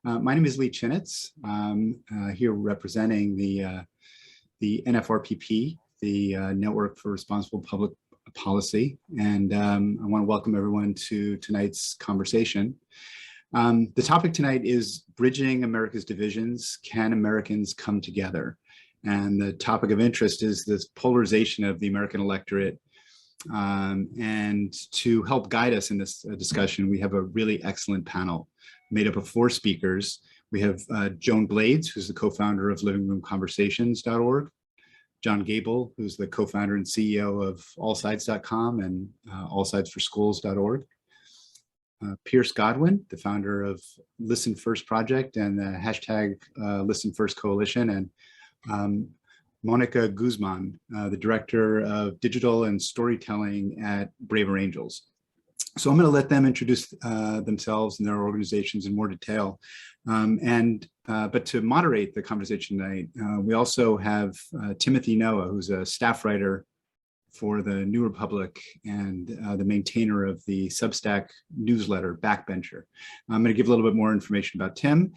My name is Lee Chinitz. I'm here representing the NFRPP, the Network for Responsible Public Policy, and I want to welcome everyone to tonight's conversation. The topic tonight is Bridging America's Divisions, Can Americans Come Together? And the topic of interest is this polarization of the American electorate. And to help guide us in this discussion, we have a really excellent panel made up of 4 speakers. We have Joan Blades, who's the co-founder of livingroomconversations.org, John Gable, who's the co-founder and CEO of AllSides.com and AllSidesForSchools.org, Pearce Godwin, the founder of Listen First Project and the hashtag Listen First Coalition, and Mónica Guzmán, the director of digital and storytelling at Braver Angels. So I'm going to let them introduce themselves and their organizations in more detail. But to moderate the conversation tonight, we also have Timothy Noah, who's a staff writer for the New Republic and the maintainer of the Substack newsletter, Backbencher. I'm going to give a little bit more information about Tim.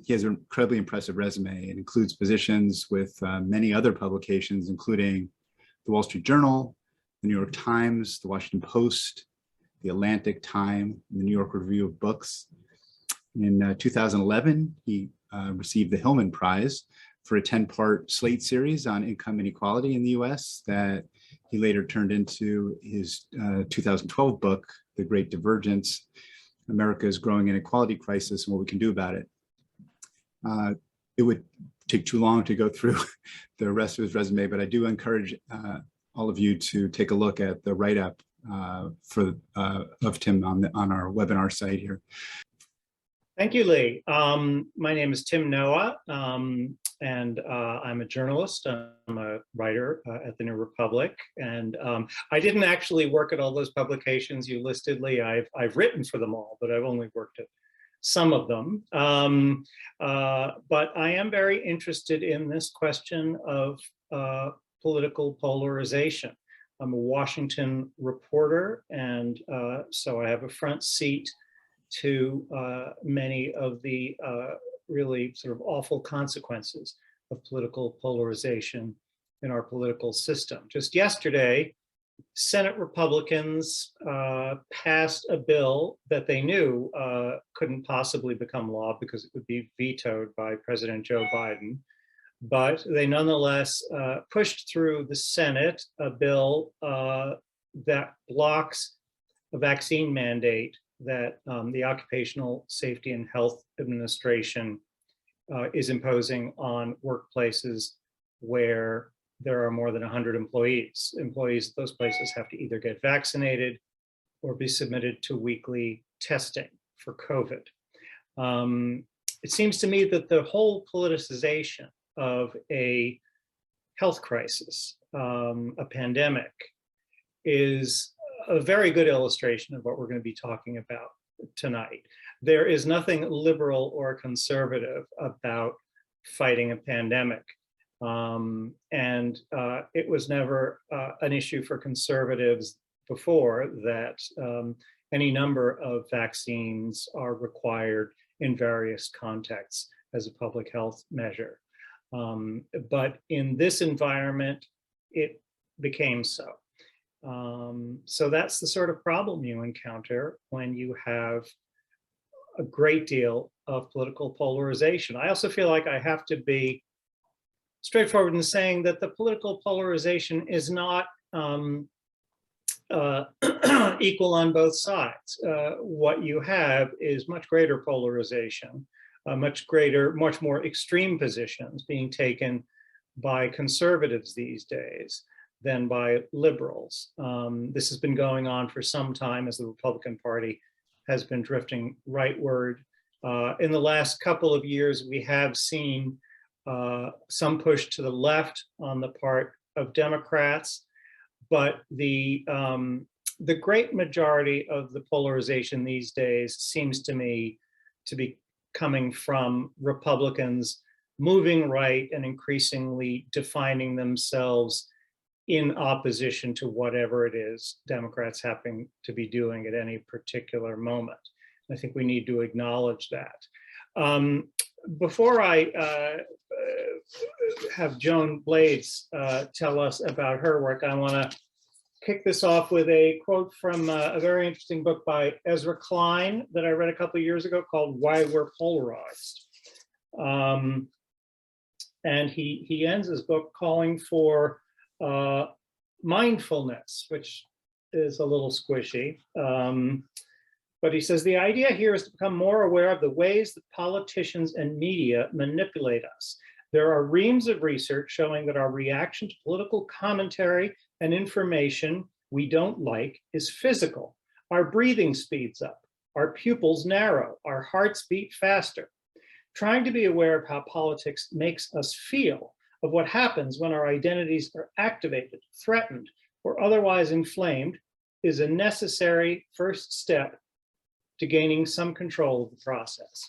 He has an incredibly impressive resume. It includes positions with many other publications, including the Wall Street Journal, the New York Times, the Washington Post, the Atlantic Time, the New York Review of Books. In 2011, he received the Hillman Prize for a 10-part Slate series on income inequality in the US that he later turned into his 2012 book, The Great Divergence, America's Growing Inequality Crisis and What We Can Do About It. It would take too long to go through the rest of his resume, but I do encourage all of you to take a look at the write-up of Tim on our webinar site here. Thank you, Lee. My name is Tim Noah, and I'm a journalist. I'm a writer at the New Republic, and I didn't actually work at all those publications you listed, Lee. I've written for them all, but I've only worked at some of them. But I am very interested in this question of political polarization. I'm a Washington reporter, and so I have a front seat to many of the really sort of awful consequences of political polarization in our political system. Just yesterday, Senate Republicans passed a bill that they knew couldn't possibly become law because it would be vetoed by President Joe Biden. But they nonetheless pushed through the Senate a bill that blocks a vaccine mandate that the Occupational Safety and Health Administration is imposing on workplaces where there are more than 100 employees. Employees at those places have to either get vaccinated or be submitted to weekly testing for COVID. It seems to me that the whole politicization of a health crisis, a pandemic, is a very good illustration of what we're going to be talking about tonight. There is nothing liberal or conservative about fighting a pandemic. It was never an issue for conservatives before that any number of vaccines are required in various contexts as a public health measure. But in this environment, it became so. So that's the sort of problem you encounter when you have a great deal of political polarization. I also feel like I have to be straightforward in saying that the political polarization is not equal on both sides. What you have is much greater polarization, much more extreme positions being taken by conservatives these days than by liberals. This has been going on for some time as the Republican Party has been drifting rightward. In the last couple of years, we have seen some push to the left on the part of Democrats, but the great majority of the polarization these days seems to me to be coming from Republicans moving right and increasingly defining themselves in opposition to whatever it is Democrats happen to be doing at any particular moment. I think we need to acknowledge that. Before I have Joan Blades tell us about her work, I want to kick this off with a quote from a very interesting book by Ezra Klein that I read a couple of years ago called Why We're Polarized. And he ends his book calling for mindfulness, which is a little squishy. But he says, the idea here is to become more aware of the ways that politicians and media manipulate us. There are reams of research showing that our reaction to political commentary and information we don't like is physical. Our breathing speeds up, our pupils narrow, our hearts beat faster. Trying to be aware of how politics makes us feel, of what happens when our identities are activated, threatened, or otherwise inflamed, is a necessary first step to gaining some control of the process.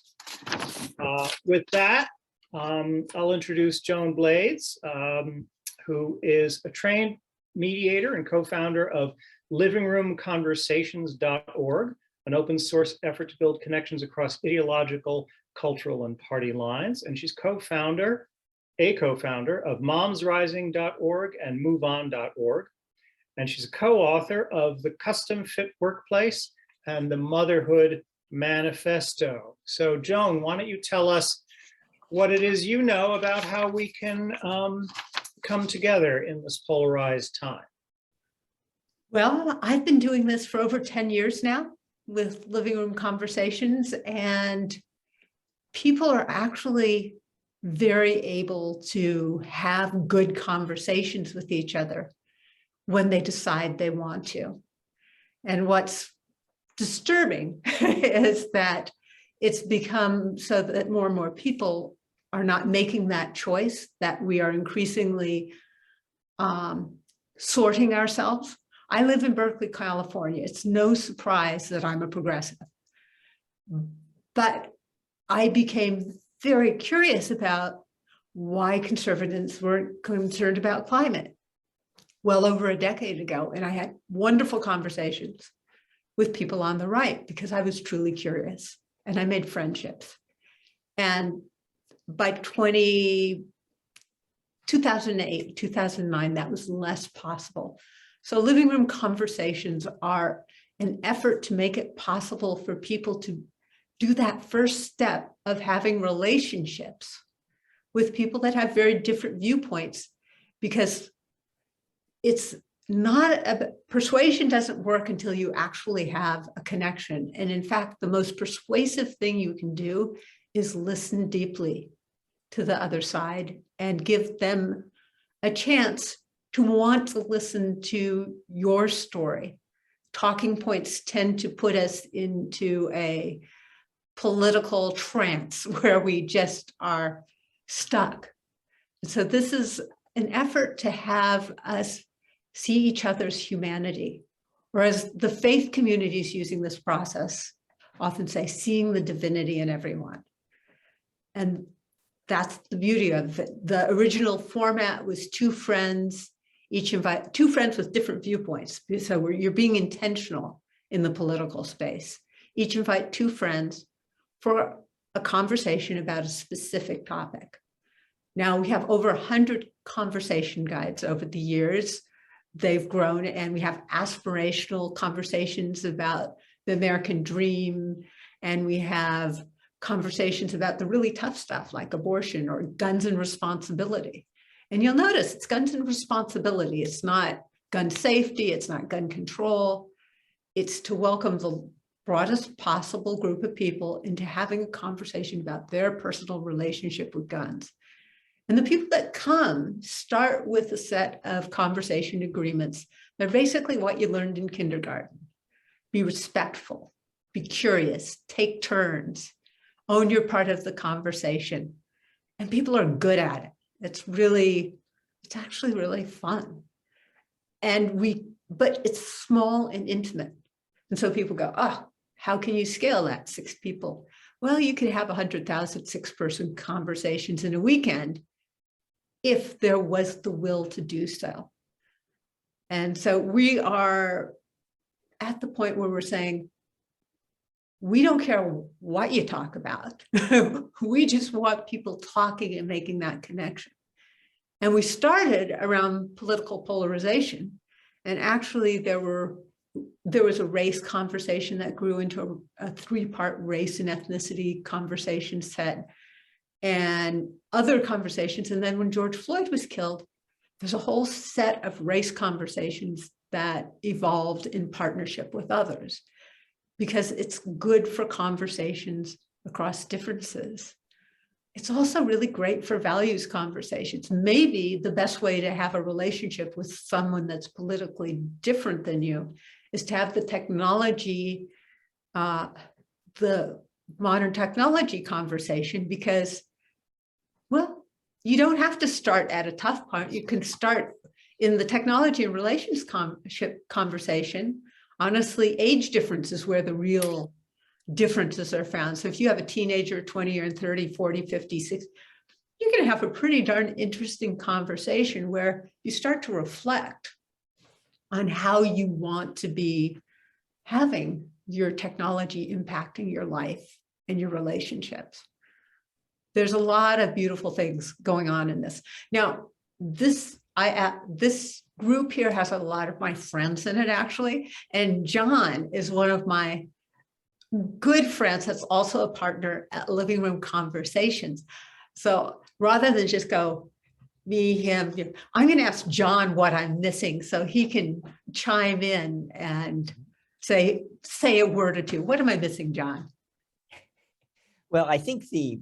With that, I'll introduce Joan Blades, who is a trained mediator and co-founder of livingroomconversations.org, an open source effort to build connections across ideological, cultural, and party lines. And she's a co-founder of momsrising.org and moveon.org. And she's a co-author of The Custom Fit Workplace and the Motherhood Manifesto. So Joan, why don't you tell us what it is you know about how we can come together in this polarized time? Well, I've been doing this for over 10 years now with Living Room Conversations, and people are actually very able to have good conversations with each other when they decide they want to. And what's disturbing is that it's become so that more and more people are not making that choice, that we are increasingly sorting ourselves. I live in Berkeley, California. It's no surprise that I'm a progressive. But I became very curious about why conservatives weren't concerned about climate well over a decade ago. And I had wonderful conversations with people on the right because I was truly curious and I made friendships. And by 2008, 2009, that was less possible. So living room conversations are an effort to make it possible for people to do that first step of having relationships with people that have very different viewpoints, because it's not persuasion doesn't work until you actually have a connection. And in fact, the most persuasive thing you can do is listen deeply to the other side and give them a chance to want to listen to your story. Talking points tend to put us into a political trance where we just are stuck. So this is an effort to have us see each other's humanity, or as the faith communities using this process often say, seeing the divinity in everyone. And that's the beauty of it. The original format was two friends, each invite two friends with different viewpoints. So you're being intentional in the political space. Each invite two friends for a conversation about a specific topic. Now we have over 100 conversation guides over the years. They've grown, and we have aspirational conversations about the American dream, and we have conversations about the really tough stuff like abortion or guns and responsibility. And you'll notice it's guns and responsibility. It's not gun safety. It's not gun control. It's to welcome the broadest possible group of people into having a conversation about their personal relationship with guns. And the people that come start with a set of conversation agreements. They're basically what you learned in kindergarten. Be respectful, be curious, take turns, own your part of the conversation. And people are good at it. It's actually really fun. But it's small and intimate. And so people go, oh, how can you scale that? 6 people. Well, you could have 100,000 6-person conversations in a weekend if there was the will to do so. And so we are at the point where we're saying, we don't care what you talk about. We just want people talking and making that connection. And we started around political polarization. And actually there was a race conversation that grew into a three-part race and ethnicity conversation set and other conversations. And then when George Floyd was killed, there's a whole set of race conversations that evolved in partnership with others, because it's good for conversations across differences. It's also really great for values conversations. Maybe the best way to have a relationship with someone that's politically different than you is to have the technology, the modern technology conversation, because, well, you don't have to start at a tough part. You can start in the technology and relations conversation. Honestly, age difference is where the real differences are found. So if you have a teenager, 20 or 30, 40, 50, 60, you're going to have a pretty darn interesting conversation where you start to reflect on how you want to be having your technology impacting your life and your relationships. There's a lot of beautiful things going on in this. Now, this group here has a lot of my friends in it, actually. And John is one of my good friends that's also a partner at Living Room Conversations. So rather than just go, me, him, I'm going to ask John what I'm missing so he can chime in and say a word or two. What am I missing, John? Well, I think the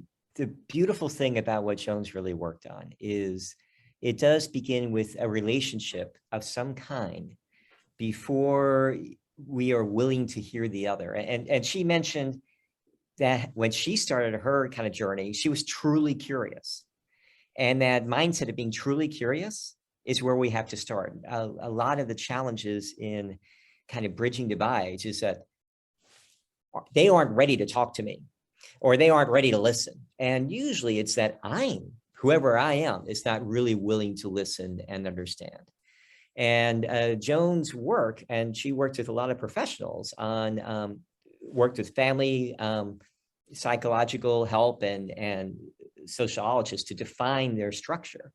beautiful thing about what Joan's really worked on is it does begin with a relationship of some kind before we are willing to hear the other. And she mentioned that when she started her kind of journey, she was truly curious. And that mindset of being truly curious is where we have to start. A lot of the challenges in kind of bridging divides is that they aren't ready to talk to me, or they aren't ready to listen. And usually it's that whoever I am, is not really willing to listen and understand. And Joan's work, and she worked with a lot of professionals on, worked with family, psychological help and sociologists to define their structure.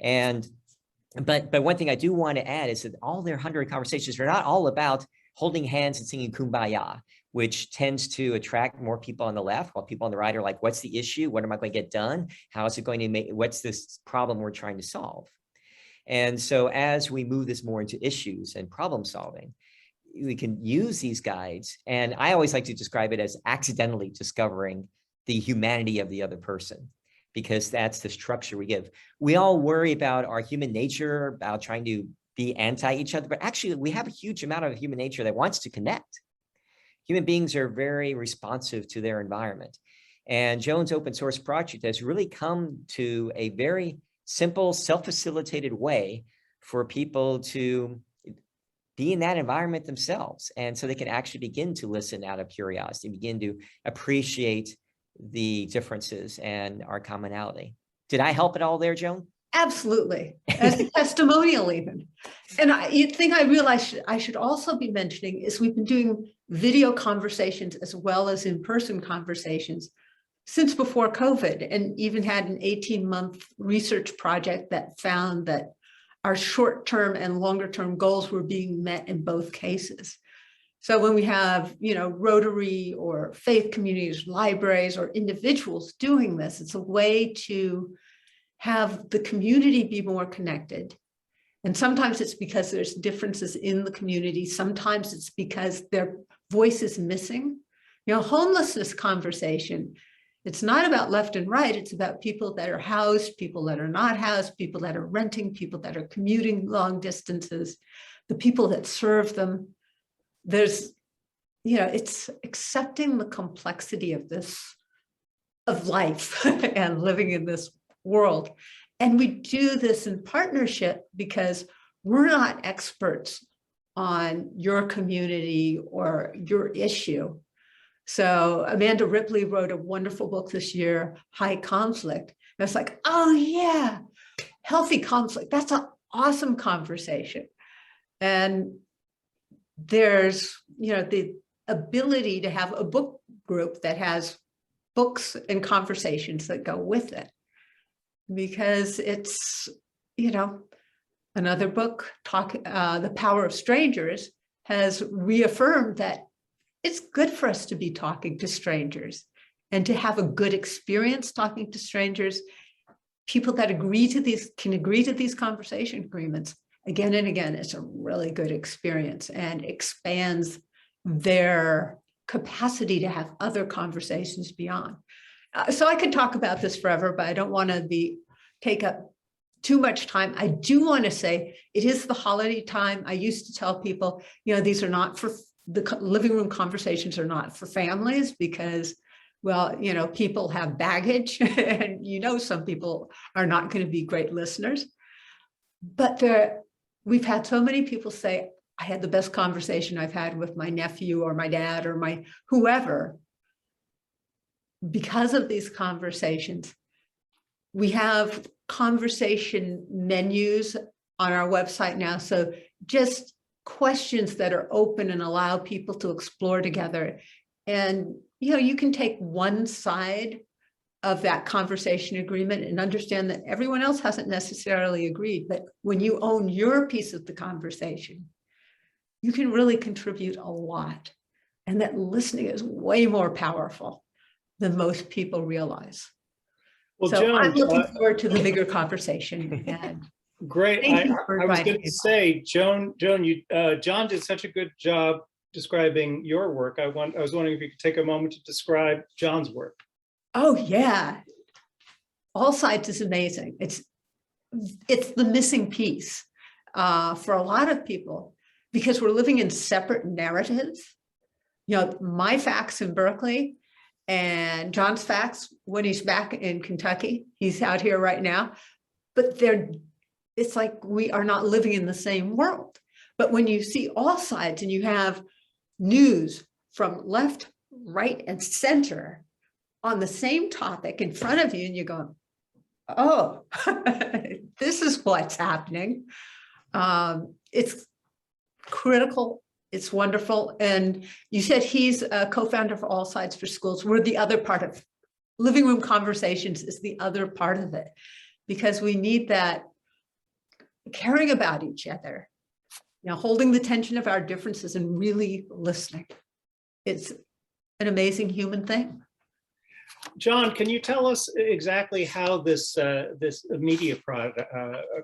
But one thing I do want to add is that all their 100 conversations are not all about holding hands and singing Kumbaya, which tends to attract more people on the left, while people on the right are like, what's the issue? What am I going to get done? How is it going to make, what's this problem we're trying to solve? And so as we move this more into issues and problem solving, we can use these guides. And I always like to describe it as accidentally discovering the humanity of the other person, because that's the structure we give. We all worry about our human nature, about trying to be anti each other, but actually we have a huge amount of human nature that wants to connect. Human beings are very responsive to their environment. And Joan's open source project has really come to a very simple, self-facilitated way for people to be in that environment themselves. And so they can actually begin to listen out of curiosity, begin to appreciate the differences and our commonality. Did I help at all there, Joan? Absolutely, as a testimonial even. And the thing I realized I should also be mentioning is we've been doing video conversations as well as in-person conversations since before COVID, and even had an 18-month research project that found that our short-term and longer-term goals were being met in both cases. So when we have, Rotary or faith communities, libraries, or individuals doing this, it's a way to have the community be more connected. And sometimes it's because there's differences in the community. Sometimes it's because their voice is missing. Homelessness conversation, it's not about left and right. It's about people that are housed, people that are not housed, people that are renting, people that are commuting long distances, the people that serve them. There's, it's accepting the complexity of life and living in this world. And we do this in partnership because we're not experts on your community or your issue. So Amanda Ripley wrote a wonderful book this year, High Conflict. And it's like, oh yeah, healthy conflict. That's an awesome conversation. And there's, the ability to have a book group that has books and conversations that go with it. Because it's, you know, another book, The Power of Strangers, has reaffirmed that it's good for us to be talking to strangers and to have a good experience talking to strangers. People that can agree to these conversation agreements again and again. It's a really good experience and expands their capacity to have other conversations beyond. So I could talk about this forever, but I don't want to take up too much time. I do want to say it is the holiday time. I used to tell people, you know, these are not for the living room conversations are not for families because, well, you know, people have baggage and, you know, some people are not going to be great listeners. But we've had so many people say, I had the best conversation I've had with my nephew or my dad or my whoever. Because of these conversations, we have conversation menus on our website now. So just questions that are open and allow people to explore together. And, you know, you can take one side of that conversation agreement and understand that everyone else hasn't necessarily agreed. But when you own your piece of the conversation, you can really contribute a lot. And that listening is way more powerful than most people realize. Well, so Joan, I'm looking forward to the bigger conversation. And great. thank you for I was inviting going me. to say, Joan, John did such a good job describing your work. I was wondering if you could take a moment to describe John's work. Oh yeah, AllSides is amazing. It's the missing piece for a lot of people because we're living in separate narratives. You know, my facts in Berkeley and John's facts when he's back in Kentucky. He's out here right now, but it's like we are not living in the same world. But when you see AllSides and you have news from left, right, and center on the same topic in front of you, and you're going, oh, this is what's happening. It's critical. It's wonderful. And you said he's a co-founder for AllSides for Schools. We're the other part of living room conversations is the other part of it, because we need that caring about each other, you know, holding the tension of our differences and really listening. It's an amazing human thing. John, can you tell us exactly how this media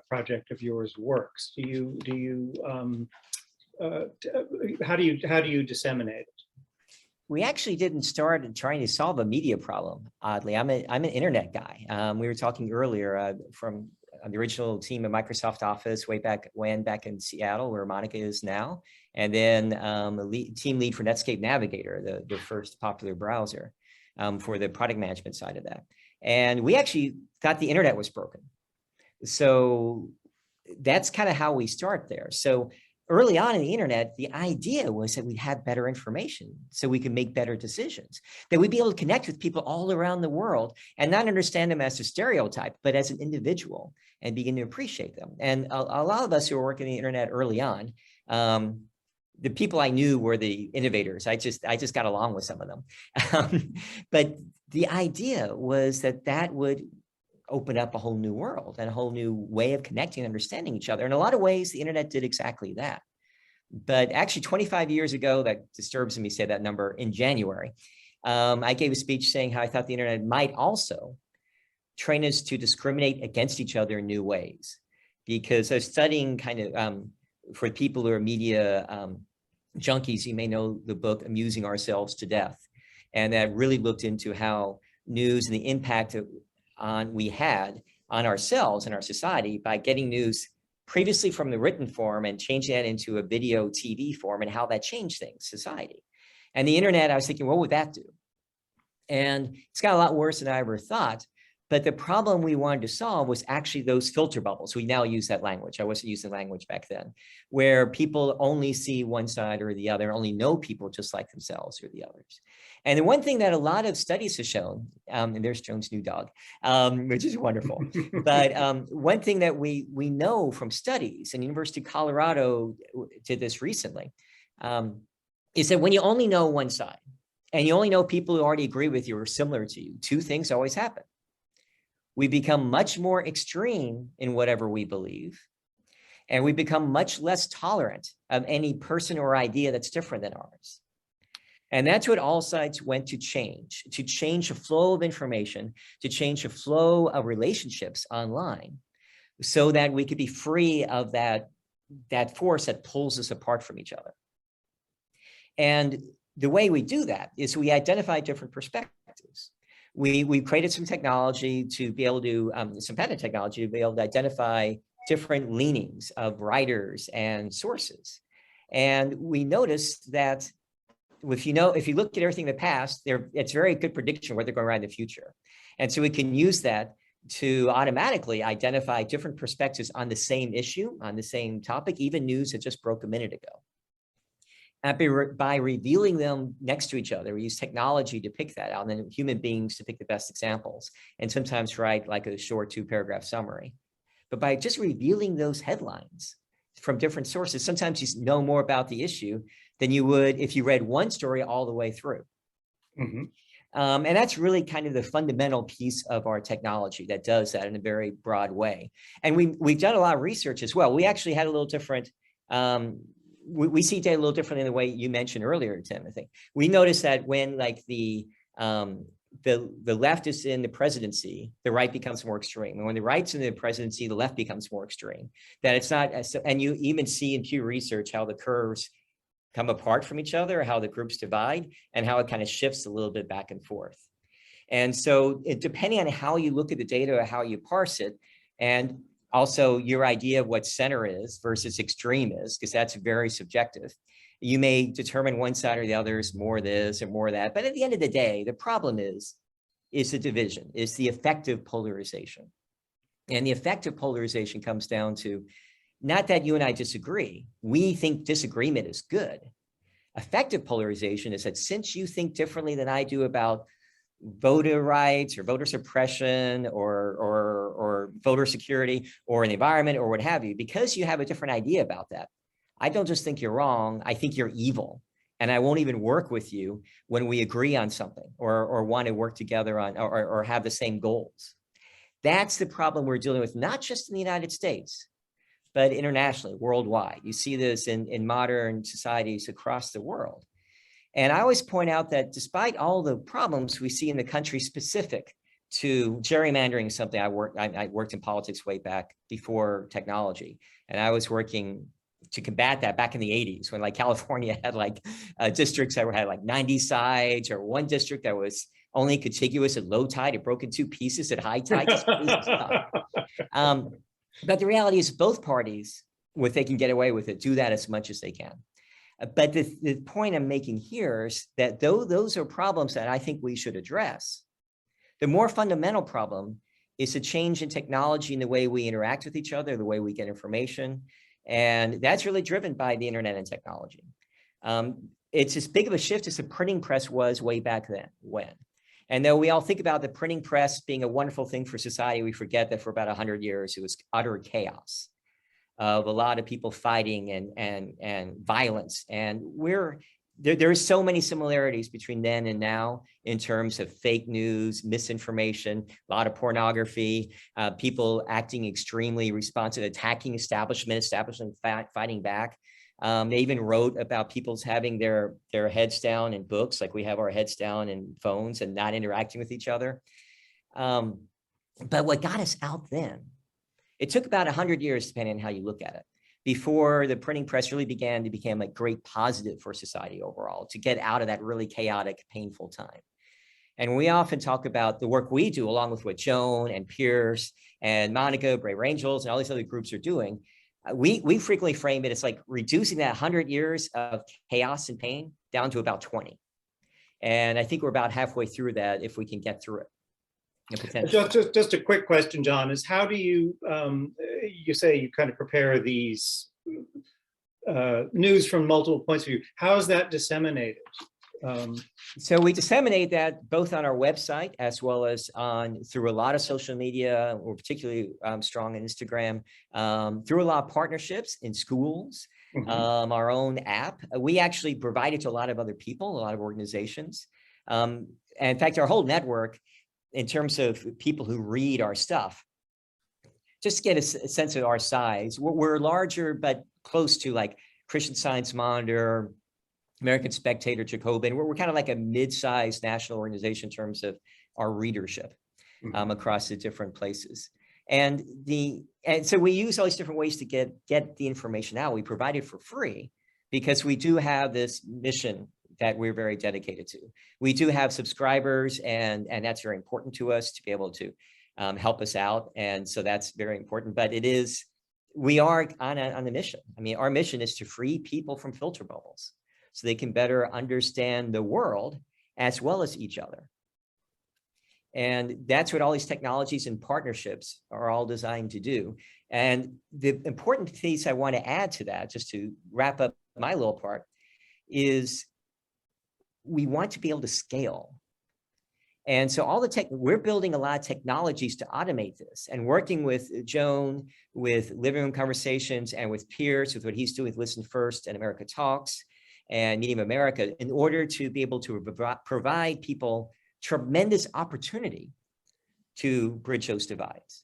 project of yours works? How do you disseminate it? We actually didn't start trying to solve a media problem. Oddly, I'm an internet guy. We were talking earlier from the original team at Microsoft Office way back in Seattle, where Mónica is now, and then team lead for Netscape Navigator, the first popular browser for the product management side of that. And we actually thought the internet was broken. So that's kind of how we start there. So early on in the internet, the idea was that we'd have better information so we could make better decisions, that we'd be able to connect with people all around the world and not understand them as a stereotype, but as an individual and begin to appreciate them. And a lot of us who were working the internet early on, the people I knew were the innovators. I just got along with some of them. But the idea was that would open up a whole new world and a whole new way of connecting and understanding each other. In a lot of ways, the internet did exactly that. But actually 25 years ago, that disturbs me to say that number, in January, I gave a speech saying how I thought the internet might also train us to discriminate against each other in new ways. Because I was studying kind of, for people who are media junkies, you may know the book, Amusing Ourselves to Death. And that really looked into how news and the impact we had on ourselves and our society by getting news previously from the written form and changing that into a video TV form and how that changed things, society. And the internet, I was thinking, what would that do? And it's got a lot worse than I ever thought. But the problem we wanted to solve was actually those filter bubbles. We now use that language. I wasn't using language back then, where people only see one side or the other, only know people just like themselves or the others. And the one thing that a lot of studies have shown, and there's Joan's new dog, which is wonderful. But one thing that we know from studies, and University of Colorado did this recently, is that when you only know one side and you only know people who already agree with you or similar to you, two things always happen. We become much more extreme in whatever we believe, and we become much less tolerant of any person or idea that's different than ours. And that's what AllSides went to change the flow of information, to change the flow of relationships online, so that we could be free of that force that pulls us apart from each other. And the way we do that is we identify different perspectives. We created some technology to be able to, some patent technology to be able to identify different leanings of writers and sources. And we noticed that if you look at everything in the past, it's very good prediction where they're going around in the future. And so we can use that to automatically identify different perspectives on the same issue, on the same topic, even news that just broke a minute ago. And by revealing them next to each other, we use technology to pick that out, and then human beings to pick the best examples, and sometimes write like a short 2-paragraph summary. But by just revealing those headlines from different sources, sometimes you know more about the issue than you would if you read one story all the way through. Mm-hmm. And that's really kind of the fundamental piece of our technology that does that in a very broad way. And we've done a lot of research as well. We actually had a little different, we see data a little differently in the way you mentioned earlier, Tim. I think we noticed that when like the left is in the presidency, the right becomes more extreme. And when the right's in the presidency, the left becomes more extreme. That it's not, and you even see in Pew Research how the curves come apart from each other, how the groups divide, and how it kind of shifts a little bit back and forth. And so depending on how you look at the data or how you parse it, and also your idea of what center is versus extreme is, because that's very subjective. You may determine one side or the other is more this or more that, but at the end of the day, the problem is the division, is the effective polarization. And the effective polarization comes down to not that you and I disagree. We think disagreement is good. Effective polarization is that since you think differently than I do about voter rights or voter suppression or voter security or the environment or what have you, because you have a different idea about that, I don't just think you're wrong, I think you're evil. And I won't even work with you when we agree on something or want to work together on or have the same goals. That's the problem we're dealing with, not just in the United States, but internationally, worldwide. You see this in modern societies across the world. And I always point out that despite all the problems we see in the country specific to gerrymandering, something I worked in politics way back before technology. And I was working to combat that back in the 80s when like California had like districts that had like 90 sides, or one district that was only contiguous at low tide. It broke in two pieces at high tide. But the reality is both parties, if they can get away with it, do that as much as they can. But the point I'm making here is that though those are problems that I think we should address, the more fundamental problem is a change in technology in the way we interact with each other, the way we get information. And that's really driven by the internet and technology. It's as big of a shift as the printing press was way back then, And though we all think about the printing press being a wonderful thing for society, we forget that for about 100 years, it was utter chaos of a lot of people fighting and violence. And there are so many similarities between then and now in terms of fake news, misinformation, a lot of pornography, people acting extremely responsive, attacking establishment fighting back. They even wrote about people's having their heads down in books, like we have our heads down in phones and not interacting with each other. But what got us out then, it took about 100 years, depending on how you look at it, before the printing press really began to become a great positive for society overall, to get out of that really chaotic, painful time. And we often talk about the work we do, along with what Joan and Pearce and Mónica, Brave Angels, and all these other groups are doing. We frequently frame it as like reducing that 100 years of chaos and pain down to about 20. And I think we're about halfway through that if we can get through it. Just a quick question, John, is how do you, you say you kind of prepare these news from multiple points of view. How is that disseminated? So we disseminate that both on our website as well as through a lot of social media. We're particularly strong on Instagram, through a lot of partnerships in schools, our own app. We actually provide it to a lot of other people, a lot of organizations. And in fact, our whole network, in terms of people who read our stuff, just to get a sense of our size, we're larger, but close to like Christian Science Monitor, American Spectator, Jacobin. We're kind of like a mid-sized national organization in terms of our readership across the different places. And so we use all these different ways to get the information out. We provide it for free because we do have this mission that we're very dedicated to. We do have subscribers, and that's very important to us to be able to help us out. And so that's very important, but we are on a mission. I mean, our mission is to free people from filter bubbles so they can better understand the world as well as each other. And that's what all these technologies and partnerships are all designed to do. And the important piece I want to add to that, just to wrap up my little part, is we want to be able to scale. And so we're building a lot of technologies to automate this, and working with Joan, with Living Room Conversations, and with Pearce, with what he's doing with Listen First and America Talks and Medium America, in order to be able to provide people tremendous opportunity to bridge those divides.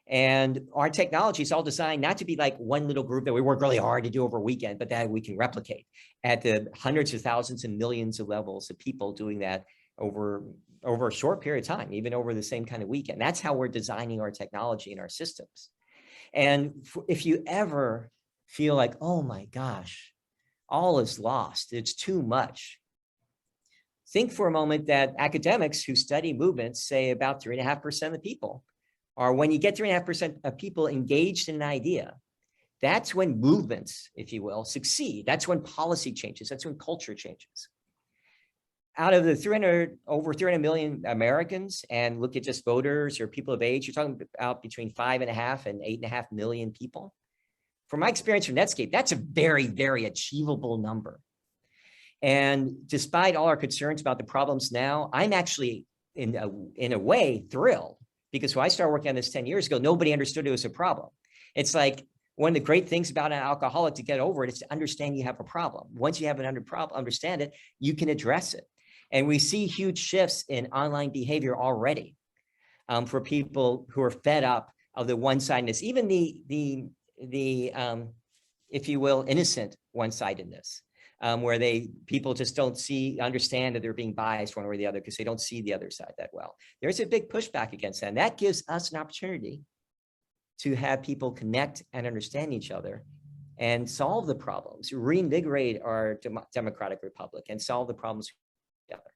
And our technology is all designed not to be like one little group that we work really hard to do over a weekend, but that we can replicate at the hundreds of thousands and millions of levels of people doing that over a short period of time, even over the same kind of weekend. That's how we're designing our technology and our systems. And if you ever feel like, oh my gosh, all is lost, it's too much, think for a moment that academics who study movements say about 3.5% of the people are, when you get 3.5% of people engaged in an idea, that's when movements, if you will, succeed. That's when policy changes. That's when culture changes. Out of the over 300 million Americans, and look at just voters or people of age, you're talking about between 5.5 and 8.5 million people. From my experience from Netscape, that's a very, very achievable number. And despite all our concerns about the problems now, I'm actually in a way thrilled, because when I started working on this 10 years ago, nobody understood it was a problem. It's like one of the great things about an alcoholic to get over it is to understand you have a problem. Once you have an problem, understand it, you can address it. And we see huge shifts in online behavior already for people who are fed up of the one-sidedness, even the if you will, innocent one-sidedness. Where people just don't understand that they're being biased one way or the other because they don't see the other side that well. There's a big pushback against that. And that gives us an opportunity to have people connect and understand each other and solve the problems, reinvigorate our democratic republic and solve the problems together.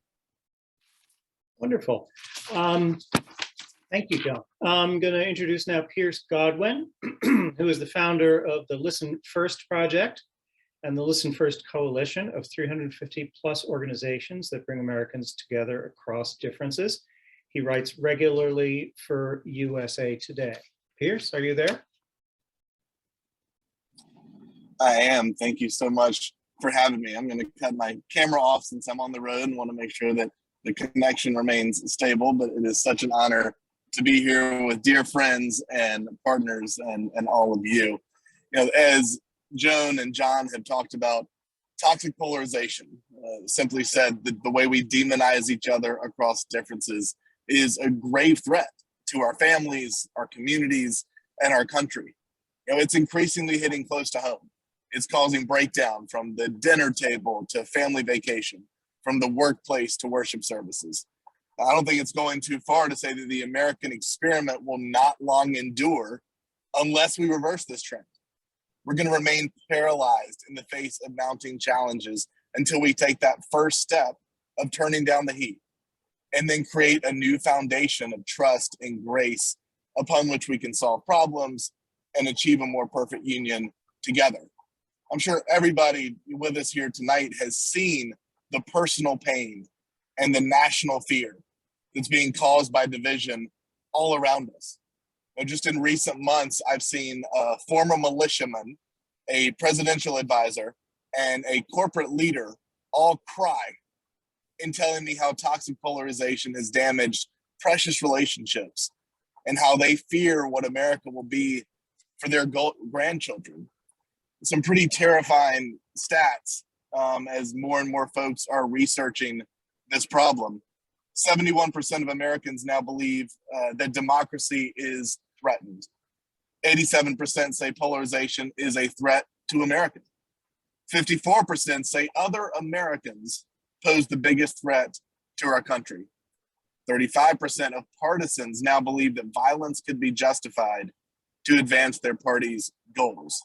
Wonderful. Thank you, John. I'm going to introduce now Pearce Godwin, who is the founder of the Listen First project and the Listen First coalition of 350 plus organizations that bring Americans together across differences. He writes regularly for USA Today. Pearce, are you there? I am. Thank you so much for having me. I'm going to cut my camera off since I'm on the road and want to make sure that the connection remains stable, but it is such an honor to be here with dear friends and partners and all of you. You know, as Joan and John have talked about, toxic polarization, simply said, the way we demonize each other across differences is a grave threat to our families, our communities, and our country. You know, it's increasingly hitting close to home. It's causing breakdown from the dinner table to family vacation, from the workplace to worship services. I don't think it's going too far to say that the American experiment will not long endure unless we reverse this trend. We're going to remain paralyzed in the face of mounting challenges until we take that first step of turning down the heat and then create a new foundation of trust and grace upon which we can solve problems and achieve a more perfect union together. I'm sure everybody with us here tonight has seen the personal pain and the national fear that's being caused by division all around us. Just in recent months, I've seen a former militiaman, a presidential advisor, and a corporate leader all cry in telling me how toxic polarization has damaged precious relationships and how they fear what America will be for their grandchildren. some pretty terrifying stats as more and more folks are researching this problem. 71% of Americans now believe that democracy is threatened. 87% say polarization is a threat to America. 54% say other Americans pose the biggest threat to our country. 35% of partisans now believe that violence could be justified to advance their party's goals.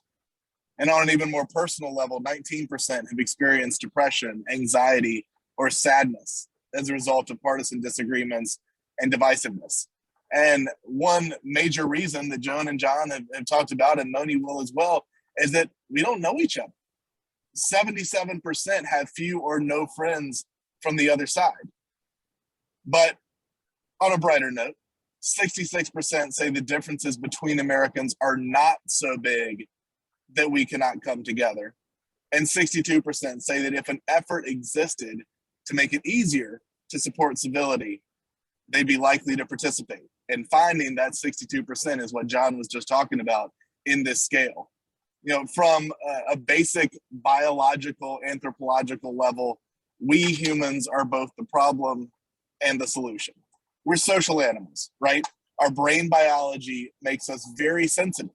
And on an even more personal level, 19% have experienced depression, anxiety, or sadness as a result of partisan disagreements and divisiveness. And one major reason that Joan and John have talked about, and Moni will as well, is that we don't know each other. 77% have few or no friends from the other side. But on a brighter note, 66% say the differences between Americans are not so big that we cannot come together. And 62% say that if an effort existed to make it easier to support civility, they'd be likely to participate. And finding that 62% is what John was just talking about in this scale. You know, from a basic biological, anthropological level, we humans are both the problem and the solution. We're social animals, right? Our brain biology makes us very sensitive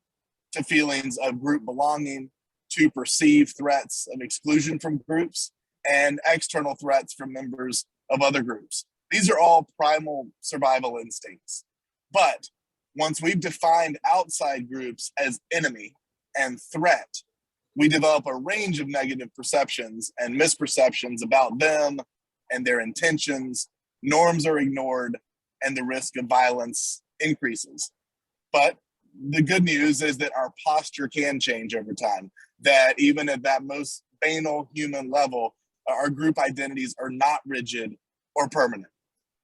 to feelings of group belonging, to perceived threats of exclusion from groups, and external threats from members of other groups. These are all primal survival instincts. But once we've defined outside groups as enemy and threat, we develop a range of negative perceptions and misperceptions about them and their intentions. Norms are ignored, and the risk of violence increases. But the good news is that our posture can change over time, that even at that most banal human level, our group identities are not rigid or permanent.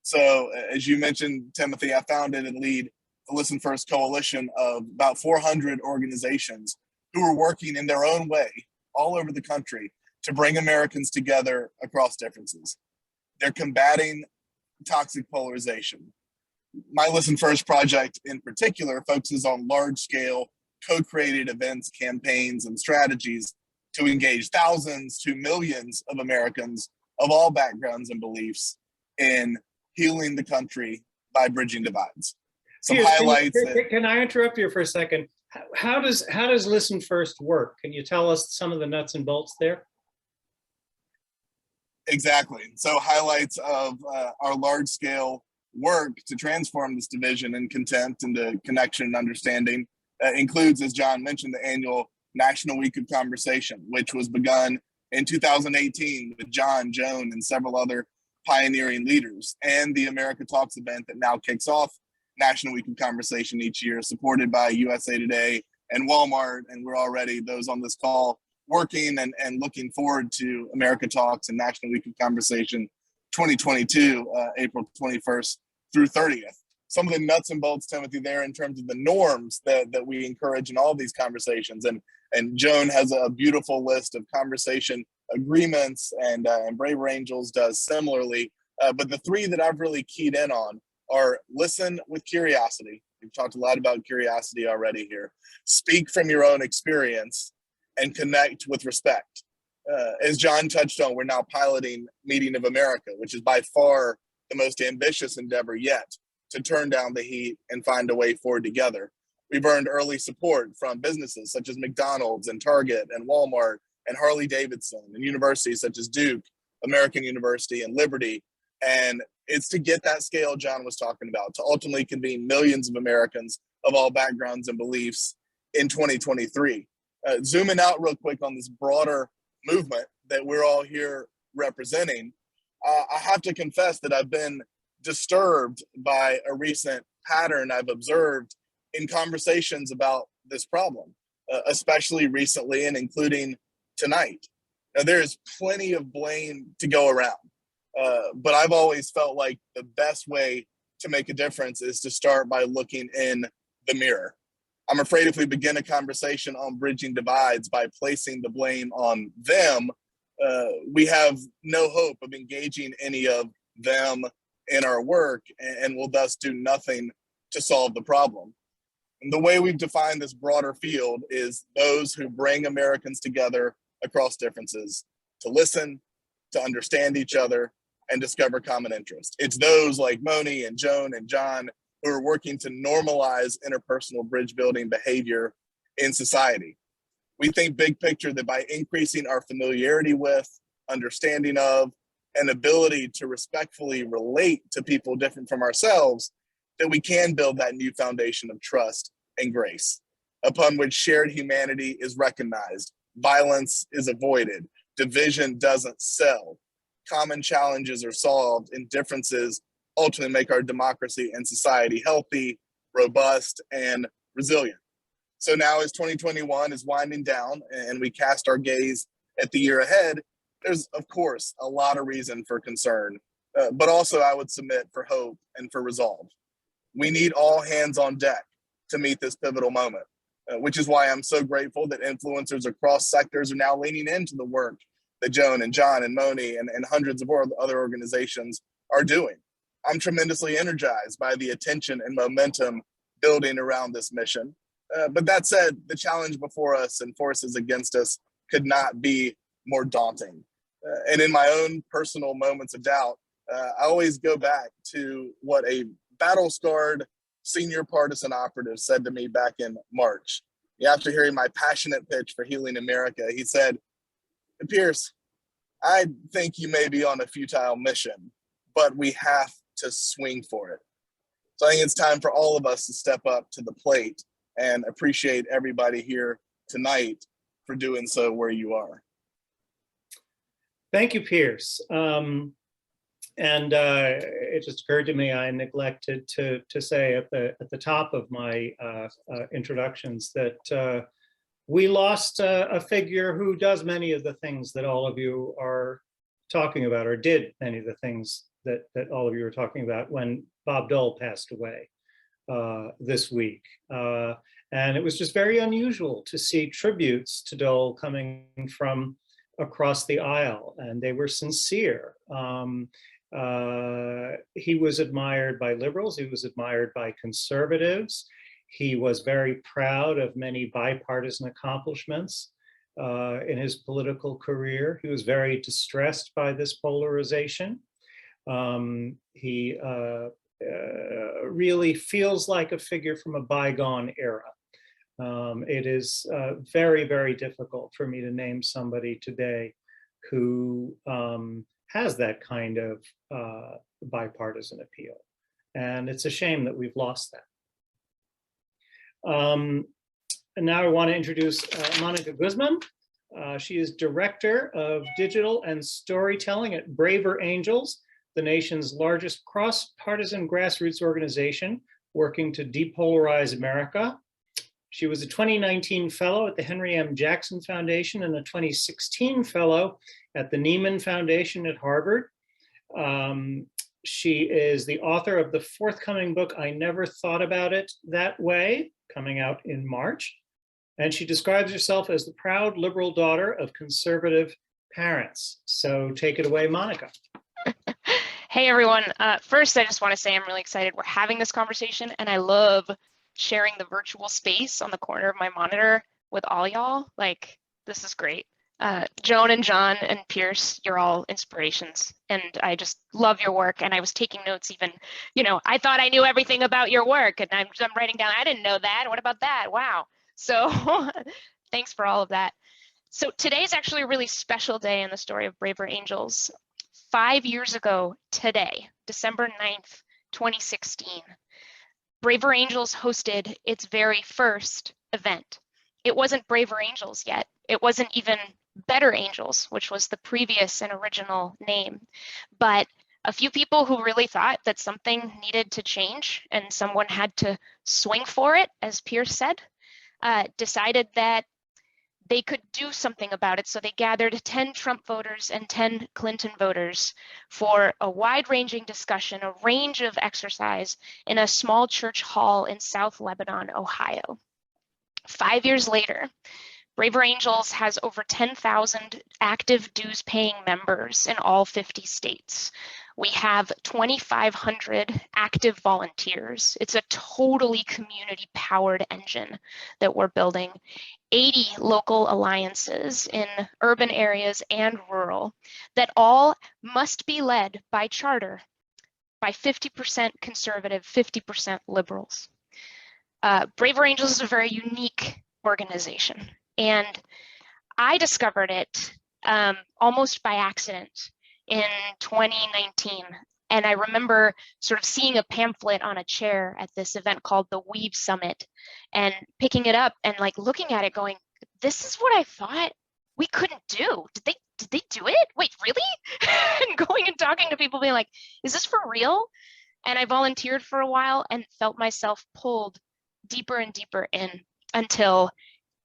So as you mentioned, Timothy, I founded and lead the Listen First Coalition of about 400 organizations who are working in their own way all over the country to bring Americans together across differences. They're combating toxic polarization. My Listen First project in particular focuses on large-scale co-created events, campaigns, and strategies to engage thousands to millions of Americans of all backgrounds and beliefs in healing the country by bridging divides. Some highlights. Can I interrupt you for a second? How does Listen First work? Can you tell us some of the nuts and bolts there? Exactly. So highlights of our large-scale work to transform this division and contempt into connection and understanding includes, as John mentioned, the annual National Week of Conversation, which was begun in 2018 with John, Joan, and several other pioneering leaders, and the America Talks event that now kicks off National Week of Conversation each year, supported by USA Today and Walmart. And we're already, those on this call, working and looking forward to America Talks and National Week of Conversation 2022, April 21st through 30th. Some of the nuts and bolts, Timothy, there in terms of the norms that we encourage in all these conversations. And Joan has a beautiful list of conversation agreements, and Braver Angels does similarly. But the three that I've really keyed in on are listen with curiosity. We've talked a lot about curiosity already here. Speak from your own experience, and connect with respect. As John touched on, we're now piloting Meeting of America, which is by far the most ambitious endeavor yet to turn down the heat and find a way forward together. We've earned early support from businesses such as McDonald's and Target and Walmart and Harley Davidson, and universities such as Duke, American University, and Liberty. And it's to get that scale John was talking about, to ultimately convene millions of Americans of all backgrounds and beliefs in 2023. Zooming out real quick on this broader movement that we're all here representing, I have to confess that I've been disturbed by a recent pattern I've observed in conversations about this problem, especially recently and including tonight. Now, there's plenty of blame to go around, but I've always felt like the best way to make a difference is to start by looking in the mirror. I'm afraid if we begin a conversation on bridging divides by placing the blame on them, we have no hope of engaging any of them in our work, and will thus do nothing to solve the problem. And the way we've defined this broader field is those who bring Americans together across differences to listen, to understand each other, and discover common interest. It's those like Moni and Joan and John who are working to normalize interpersonal bridge building behavior in society. We think big picture that by increasing our familiarity with, understanding of, and ability to respectfully relate to people different from ourselves, that we can build that new foundation of trust and grace, upon which shared humanity is recognized, violence is avoided, division doesn't sell, common challenges are solved, and differences ultimately make our democracy and society healthy, robust, and resilient. So now as 2021 is winding down and we cast our gaze at the year ahead, there's of course a lot of reason for concern, but also I would submit for hope and for resolve. We need all hands on deck to meet this pivotal moment, which is why I'm so grateful that influencers across sectors are now leaning into the work that Joan and John and Moni and hundreds of other organizations are doing. I'm tremendously energized by the attention and momentum building around this mission. But that said, the challenge before us and forces against us could not be more daunting. And in my own personal moments of doubt, I always go back to what a battle-scarred senior partisan operative said to me back in March. After hearing my passionate pitch for healing America, he said, "Pearce, I think you may be on a futile mission, but we have to swing for it." So I think it's time for all of us to step up to the plate and appreciate everybody here tonight for doing so where you are. Thank you, Pearce. It just occurred to me I neglected to say at the top of my introductions that we lost a figure who does many of the things that all of you are talking about, or did many of the things that all of you are talking about when Bob Dole passed away this week. And it was just very unusual to see tributes to Dole coming from across the aisle, and they were sincere. He was admired by liberals, he was admired by conservatives. He was very proud of many bipartisan accomplishments in his political career. He was very distressed by this polarization. He really feels like a figure from a bygone era. It is very, very difficult for me to name somebody today who has that kind of bipartisan appeal. And it's a shame that we've lost that. And now I want to introduce Mónica Guzmán. She is Director of Digital and Storytelling at Braver Angels, the nation's largest cross-partisan grassroots organization working to depolarize America. She was a 2019 fellow at the Henry M. Jackson Foundation and a 2016 fellow at the Nieman Foundation at Harvard. She is the author of the forthcoming book, I Never Thought About It That Way, coming out in March. And she describes herself as the proud liberal daughter of conservative parents. So take it away, Mónica. Hey, everyone. First, I just want to say I'm really excited we're having this conversation, and I love sharing the virtual space on the corner of my monitor with all y'all. Like, this is great. Joan and John and Pearce, you're all inspirations, and I just love your work. And I was taking notes even, I thought I knew everything about your work, and I'm writing down, I didn't know that. What about that? Wow. So thanks for all of that. So today is actually a really special day in the story of Braver Angels. 5 years ago today, December 9th, 2016, Braver Angels hosted its very first event. It wasn't Braver Angels yet. It wasn't even Better Angels, which was the previous and original name. But a few people who really thought that something needed to change and someone had to swing for it, as Pearce said, decided that they could do something about it. So they gathered 10 Trump voters and 10 Clinton voters for a wide-ranging discussion, a range of exercise in a small church hall in South Lebanon, Ohio. 5 years later, Braver Angels has over 10,000 active dues-paying members in all 50 states. We have 2,500 active volunteers. It's a totally community-powered engine that we're building. 80 local alliances in urban areas and rural that all must be led by charter by 50% conservative, 50% liberals. Braver Angels is a very unique organization, and I discovered it almost by accident in 2019. And I remember sort of seeing a pamphlet on a chair at this event called the Weave Summit and picking it up and like looking at it going, this is what I thought we couldn't do. Did they do it? Wait, really? And going and talking to people being like, is this for real? And I volunteered for a while and felt myself pulled deeper and deeper in until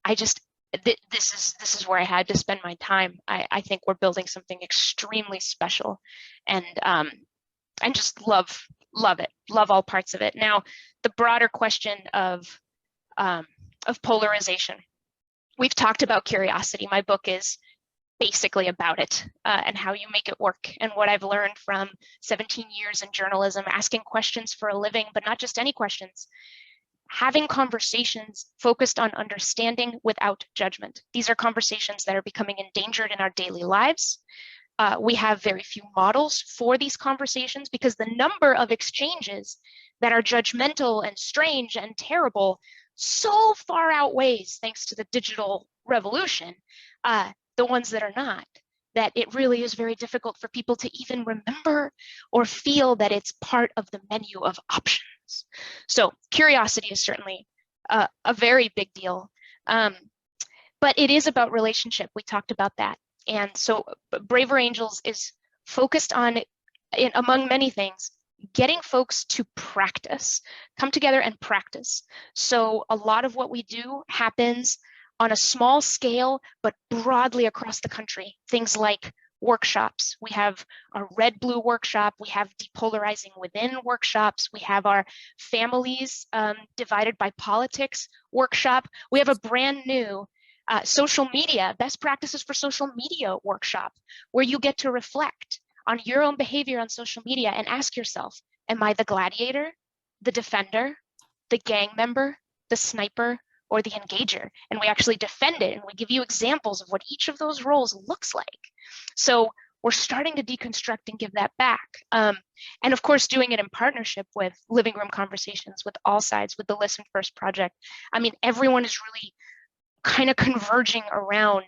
I just, this is where I had to spend my time. I think we're building something extremely special, and just love it, love all parts of it. Now, the broader question of polarization. We've talked about curiosity. My book is basically about it and how you make it work, and what I've learned from 17 years in journalism, asking questions for a living, but not just any questions. Having conversations focused on understanding without judgment. These are conversations that are becoming endangered in our daily lives. We have very few models for these conversations because the number of exchanges that are judgmental and strange and terrible so far outweighs, thanks to the digital revolution, the ones that are not, that it really is very difficult for people to even remember or feel that it's part of the menu of options. So curiosity is certainly a very big deal, but it is about relationship. We talked about that. And so Braver Angels is focused on, among many things, getting folks to practice, come together and practice. So a lot of what we do happens on a small scale, but broadly across the country. Things like workshops. We have our red-blue workshop. We have depolarizing within workshops. We have our families divided by politics workshop. We have a brand new social media, best practices for social media workshop, where you get to reflect on your own behavior on social media and ask yourself, am I the gladiator, the defender, the gang member, the sniper, or the engager? And we actually defend it, and we give you examples of what each of those roles looks like. So we're starting to deconstruct and give that back. And of course, doing it in partnership with Living Room Conversations, with AllSides, with the Listen First Project. I mean, everyone is really kind of converging around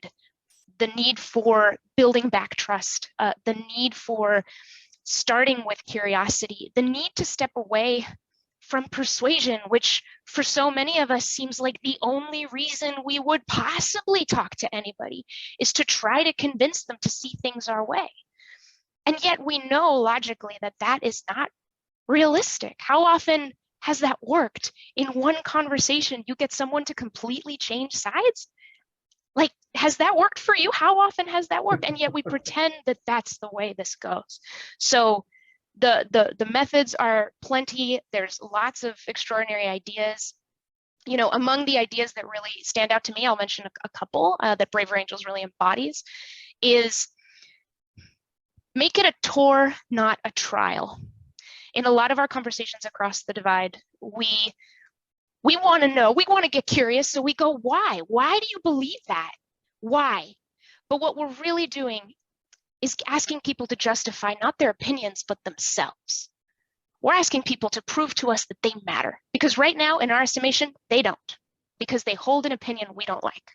the need for building back trust, the need for starting with curiosity, the need to step away from persuasion, which for so many of us seems like the only reason we would possibly talk to anybody is to try to convince them to see things our way. And yet we know logically that that is not realistic. How often has that worked? In one conversation, you get someone to completely change sides? Like, has that worked for you? How often has that worked? And yet we pretend that that's the way this goes. So the methods are plenty. There's lots of extraordinary ideas. You know, among the ideas that really stand out to me, I'll mention a couple that Braver Angels really embodies, is make it a tour, not a trial. In a lot of our conversations across the divide, we want to know, we want to get curious, so we go, why? Why do you believe that? Why? But what we're really doing is asking people to justify not their opinions, but themselves. We're asking people to prove to us that they matter, because right now, in our estimation, they don't, because they hold an opinion we don't like.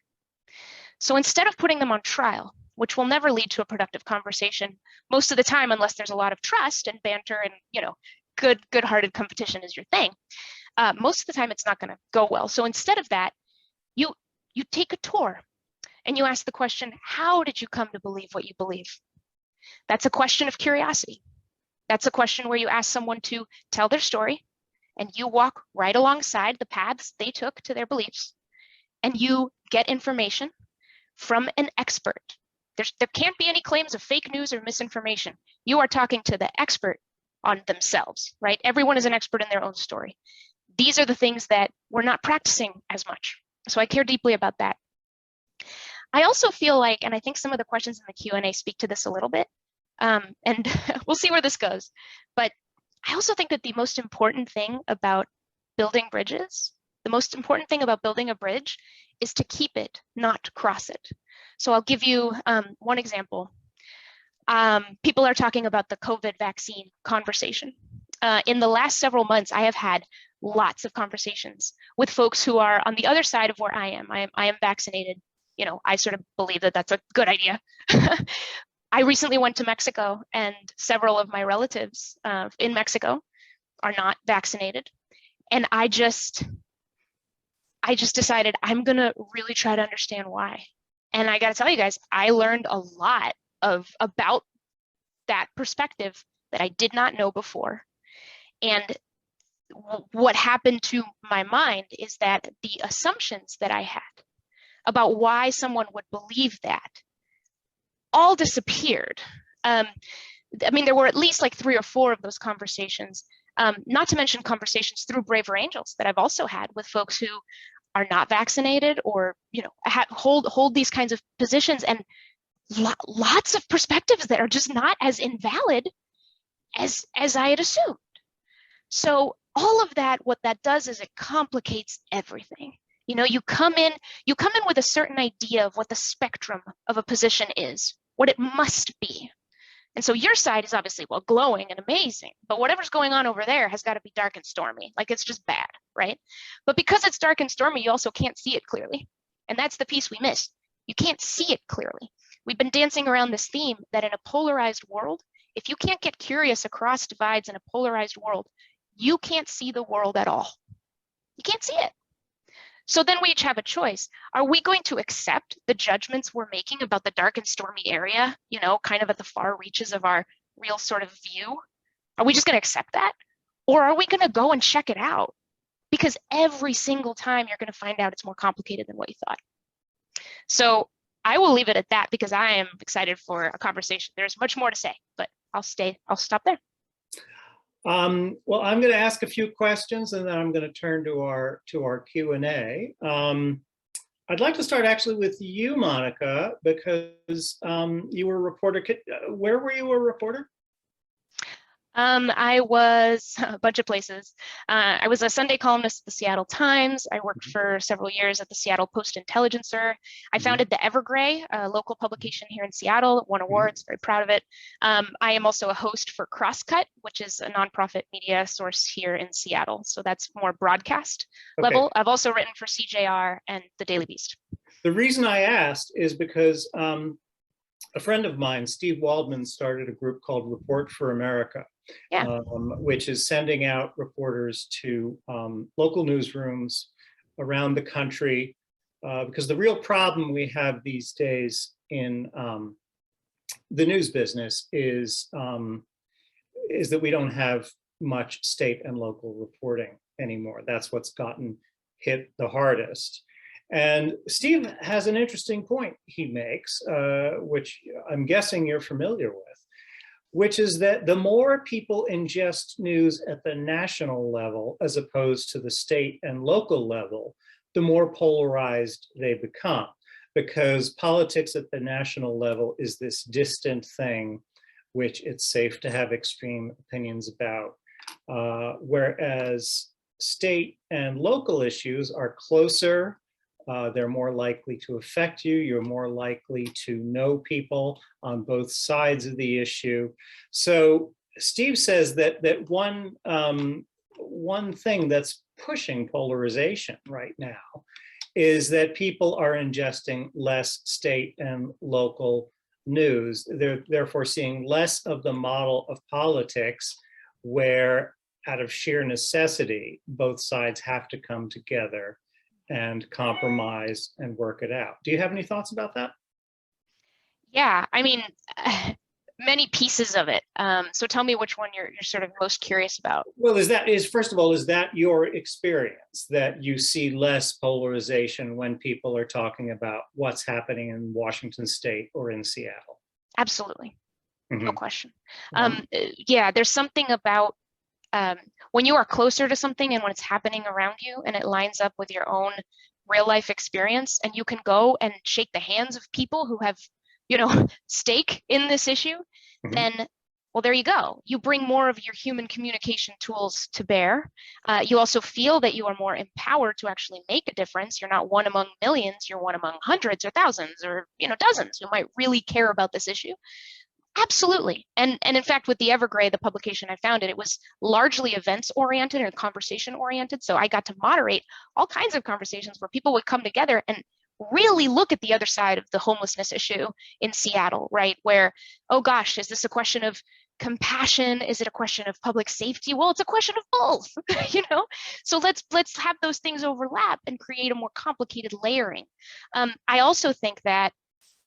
So instead of putting them on trial, which will never lead to a productive conversation most of the time, unless there's a lot of trust and banter and, you know, good-hearted competition is your thing. Most of the time, it's not going to go well. So instead of that, you take a tour and you ask the question, how did you come to believe what you believe? That's a question of curiosity. That's a question where you ask someone to tell their story, and you walk right alongside the paths they took to their beliefs, and you get information from an expert. There can't be any claims of fake news or misinformation. You are talking to the expert on themselves, right? Everyone is an expert in their own story. These are the things that we're not practicing as much. So I care deeply about that. I also feel like, and I think some of the questions in the Q&A speak to this a little bit, And we'll see where this goes. But I also think that the most important thing about building bridges, the most important thing about building a bridge is to keep it, not cross it. So I'll give you one example. People are talking about the COVID vaccine conversation. In the last several months, I have had lots of conversations with folks who are on the other side of where I am. I am vaccinated. You know, I sort of believe that that's a good idea. I recently went to Mexico, and several of my relatives in Mexico are not vaccinated. And I just decided I'm gonna really try to understand why. And I gotta tell you guys, I learned a lot about that perspective that I did not know before. And what happened to my mind is that the assumptions that I had about why someone would believe that all disappeared. I mean, there were at least like 3 or 4 of those conversations, not to mention conversations through Braver Angels that I've also had with folks who are not vaccinated or, you know, hold these kinds of positions, and lots of perspectives that are just not as invalid as I had assumed. So all of that, what that does is it complicates everything. You know, you come in with a certain idea of what the spectrum of a position is, what it must be. And so your side is obviously, well, glowing and amazing, but whatever's going on over there has got to be dark and stormy. Like, it's just bad, right? But because it's dark and stormy, you also can't see it clearly. And that's the piece we missed. You can't see it clearly. We've been dancing around this theme that in a polarized world, if you can't get curious across divides in a polarized world, you can't see the world at all. You can't see it. So then we each have a choice. Are we going to accept the judgments we're making about the dark and stormy area, you know, kind of at the far reaches of our real sort of view? Are we just going to accept that? Or are we going to go and check it out? Because every single time you're going to find out it's more complicated than what you thought. So I will leave it at that because I am excited for a conversation. There's much more to say, but I'll stop there. Well, I'm going to ask a few questions, and then I'm going to turn to our Q&A. I'd like to start actually with you, Monica, because you were a reporter. Where were you a reporter? I was a bunch of places. I was a Sunday columnist at the Seattle Times. I worked for several years at the Seattle Post-Intelligencer. I founded the Evergrey, a local publication here in Seattle, won awards, very proud of it. I am also a host for Crosscut, which is a nonprofit media source here in Seattle. So that's more broadcast level. I've also written for CJR and the Daily Beast. The reason I asked is because a friend of mine, Steve Waldman, started a group called Report for America. Yeah. Which is sending out reporters to local newsrooms around the country, because the real problem we have these days in the news business is that we don't have much state and local reporting anymore. That's what's gotten hit the hardest. And Steve has an interesting point he makes, which I'm guessing you're familiar with, which is that the more people ingest news at the national level, as opposed to the state and local level, the more polarized they become, because politics at the national level is this distant thing, which it's safe to have extreme opinions about, whereas state and local issues are closer. They're more likely to affect you. You're more likely to know people on both sides of the issue. So Steve says that one thing that's pushing polarization right now is that people are ingesting less state and local news. They're therefore seeing less of the model of politics where, out of sheer necessity, both sides have to come together and compromise and work it out. Do you have any thoughts about that? Yeah, I mean, many pieces of it. So tell me which one you're sort of most curious about. Well, first of all, is that your experience, that you see less polarization when people are talking about what's happening in Washington State or in Seattle? Absolutely, no question. Yeah, there's something about when you are closer to something and when it's happening around you and it lines up with your own real life experience, and you can go and shake the hands of people who have stake in this issue, then, well, there you go. You bring more of your human communication tools to bear. You also feel that you are more empowered to actually make a difference. You're not one among millions, you're one among hundreds or thousands or dozens who might really care about this issue. Absolutely. And in fact, with the Evergrey, the publication I founded, it was largely events oriented and conversation oriented. So I got to moderate all kinds of conversations where people would come together and really look at the other side of the homelessness issue in Seattle, right? Where, oh gosh, is this a question of compassion? Is it a question of public safety? Well, it's a question of both, So let's have those things overlap and create a more complicated layering. I also think that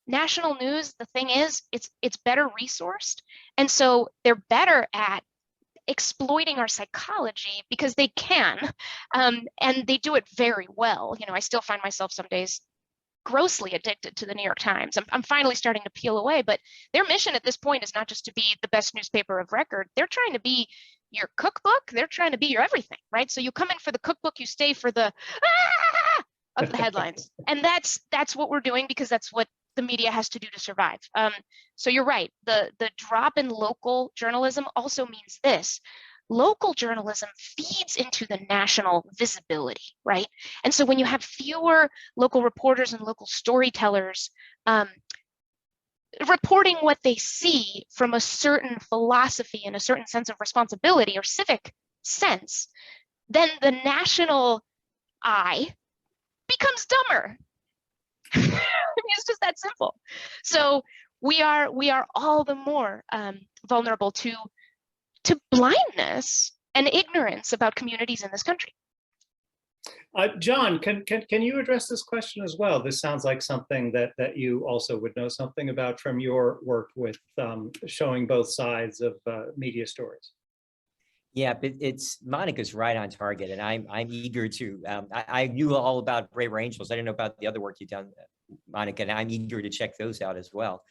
national news, the thing is, it's better resourced. And so they're better at exploiting our psychology because they can, and they do it very well. I still find myself some days grossly addicted to the New York Times. I'm finally starting to peel away, but their mission at this point is not just to be the best newspaper of record. They're trying to be your cookbook. They're trying to be your everything, right? So you come in for the cookbook, you stay for the of the headlines. And that's what we're doing because that's what the media has to do to survive. So you're right. The drop in local journalism also means this. Local journalism feeds into the national visibility, right? And so when you have fewer local reporters and local storytellers reporting what they see from a certain philosophy and a certain sense of responsibility or civic sense, then the national eye becomes dumber. It's just that simple. So we are all the more vulnerable to blindness and ignorance about communities in this country. John, can you address this question as well? This sounds like something that you also would know something about from your work with showing both sides of media stories. Yeah, but Monica's right on target, and I'm eager to. I knew all about Braver Angels. I didn't know about the other work you've done, Monica, and I'm eager to check those out as well.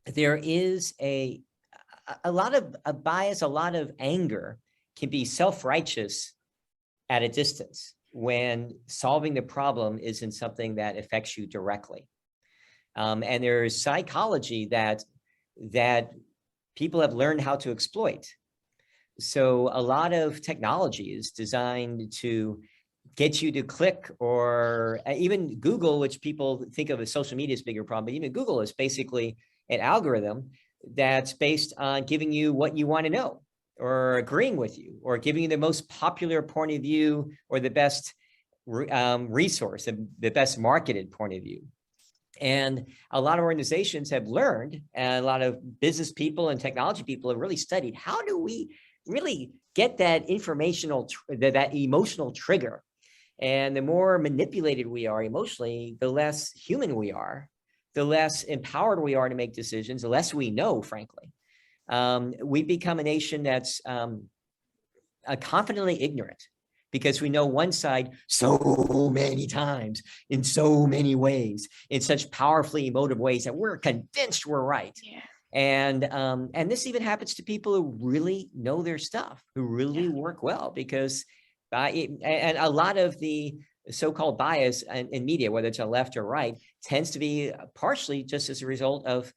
There is a lot of a bias, a lot of anger can be self-righteous at a distance when solving the problem isn't something that affects you directly. And there's psychology that people have learned how to exploit. So a lot of technology is designed to get you to click, or even Google, which people think of as social media's bigger problem, but even Google is basically an algorithm that's based on giving you what you want to know, or agreeing with you, or giving you the most popular point of view, or the best resource, the best marketed point of view. And a lot of organizations have learned, and a lot of business people and technology people have really studied, how do we really get that informational, that emotional trigger? And the more manipulated we are emotionally, the less human we are, the less empowered we are to make decisions, the less we know, frankly. We become a nation that's confidently ignorant, because we know one side so many times, in so many ways, in such powerfully emotive ways that we're convinced we're right. Yeah. And this even happens to people who really know their stuff, who really work well, because and a lot of the so-called bias in media, whether it's on left or right, tends to be partially just as a result of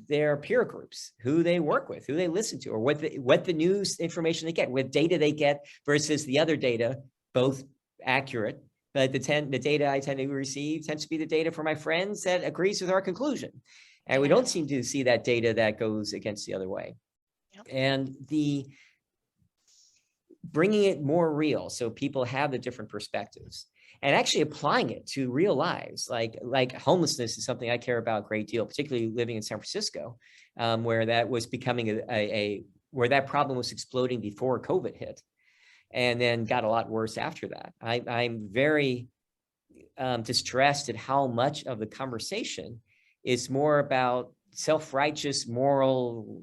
their peer groups, who they work with, who they listen to, or what the news information they get, what data they get versus the other data, both accurate. But the data I tend to receive tends to be the data from my friends that agrees with our conclusion. And we don't seem to see that data that goes against the other way. Yep. And the bringing it more real, so people have the different perspectives, and actually applying it to real lives, like homelessness is something I care about a great deal, particularly living in San Francisco, where that was becoming where that problem was exploding before COVID hit, and then got a lot worse after that. I'm very distressed at how much of the conversation is more about self-righteous moral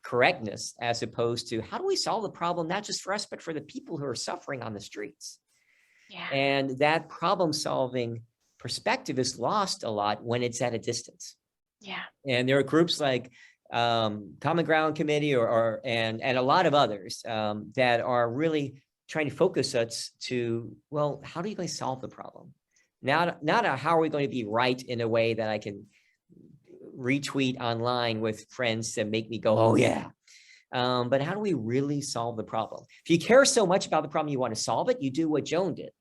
correctness, as opposed to how do we solve the problem, not just for us, but for the people who are suffering on the streets. Yeah. And that problem solving perspective is lost a lot when it's at a distance. Yeah. And there are groups like Common Ground Committee and a lot of others that are really trying to focus us to, well, how are you going to solve the problem? Not how are we going to be right in a way that I can retweet online with friends to make me go, oh yeah. But how do we really solve the problem? If you care so much about the problem, you want to solve it, you do what Joan did.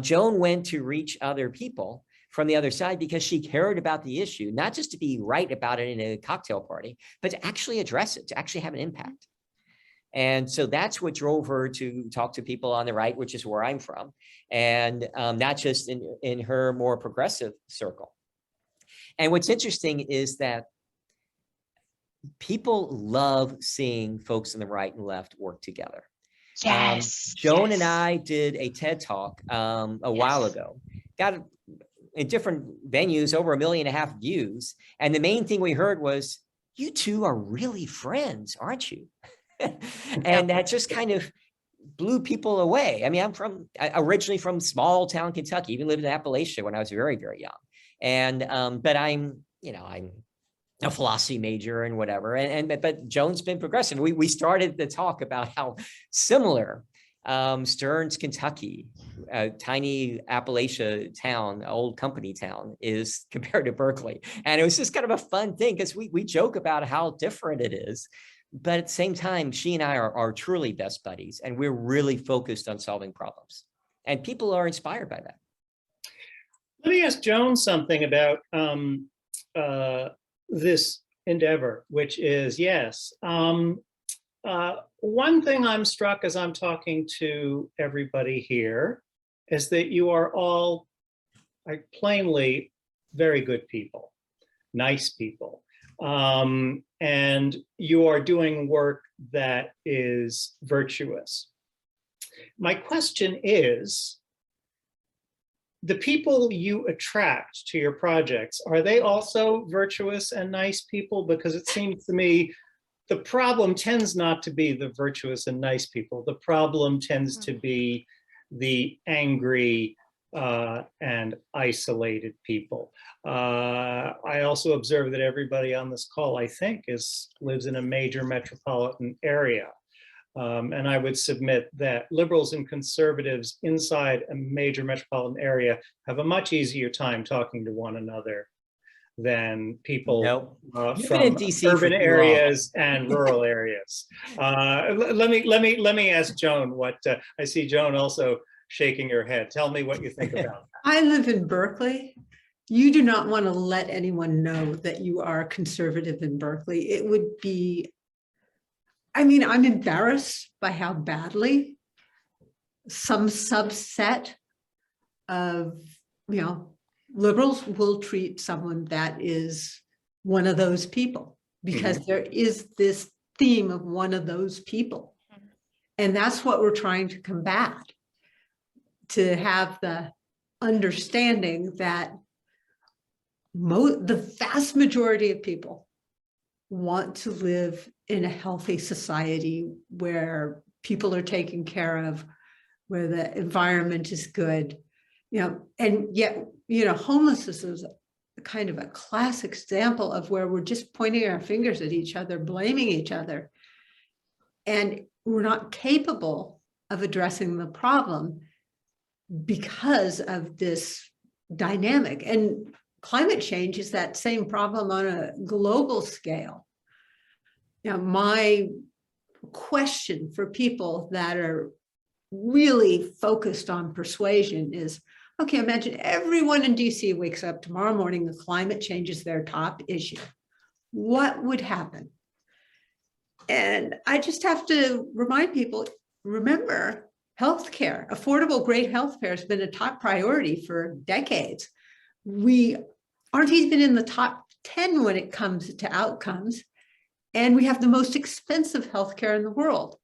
Joan went to reach other people from the other side because she cared about the issue, not just to be right about it in a cocktail party, but to actually address it, to actually have an impact. And so that's what drove her to talk to people on the right, which is where I'm from, and not just in her more progressive circle. And what's interesting is that people love seeing folks on the right and left work together. Yes. Joan yes. and I did a TED Talk a while ago, got in different venues, over 1.5 million views. And the main thing we heard was, you two are really friends, aren't you? And that just kind of blew people away. I mean, I'm originally from small town Kentucky, even lived in Appalachia when I was very, very young. And but I'm a philosophy major and whatever. But Joan's been progressive. We started the talk about how similar Stearns, Kentucky, a tiny Appalachia town, old company town, is compared to Berkeley. And it was just kind of a fun thing because we joke about how different it is. But at the same time, she and I are truly best buddies, and we're really focused on solving problems. And people are inspired by that. Let me ask Joan something about this endeavor, which is, yes, one thing I'm struck as I'm talking to everybody here is that you are all plainly very good people, nice people, and you are doing work that is virtuous. My question is, the people you attract to your projects, are they also virtuous and nice people? Because it seems to me the problem tends not to be the virtuous and nice people. The problem tends to be the angry and isolated people. I also observe that everybody on this call, I think, lives in a major metropolitan area. And I would submit that liberals and conservatives inside a major metropolitan area have a much easier time talking to one another than people from urban areas and rural areas. Let me ask Joan what I see. Joan also shaking her head. Tell me what you think about that. I live in Berkeley. You do not want to let anyone know that you are conservative in Berkeley. It would be, I mean, I'm embarrassed by how badly some subset of, liberals will treat someone that is one of those people, because there is this theme of one of those people. And that's what we're trying to combat, to have the understanding that the vast majority of people want to live in a healthy society where people are taken care of, where the environment is good, and yet, homelessness is kind of a classic example of where we're just pointing our fingers at each other, blaming each other, and we're not capable of addressing the problem because of this dynamic. And climate change is that same problem on a global scale. My question for people that are really focused on persuasion is, okay, imagine everyone in DC wakes up tomorrow morning, the climate change is their top issue. What would happen? And I just have to remind people, remember, healthcare, affordable, great healthcare has been a top priority for decades. We aren't even in the top 10 when it comes to outcomes. And we have the most expensive healthcare in the world.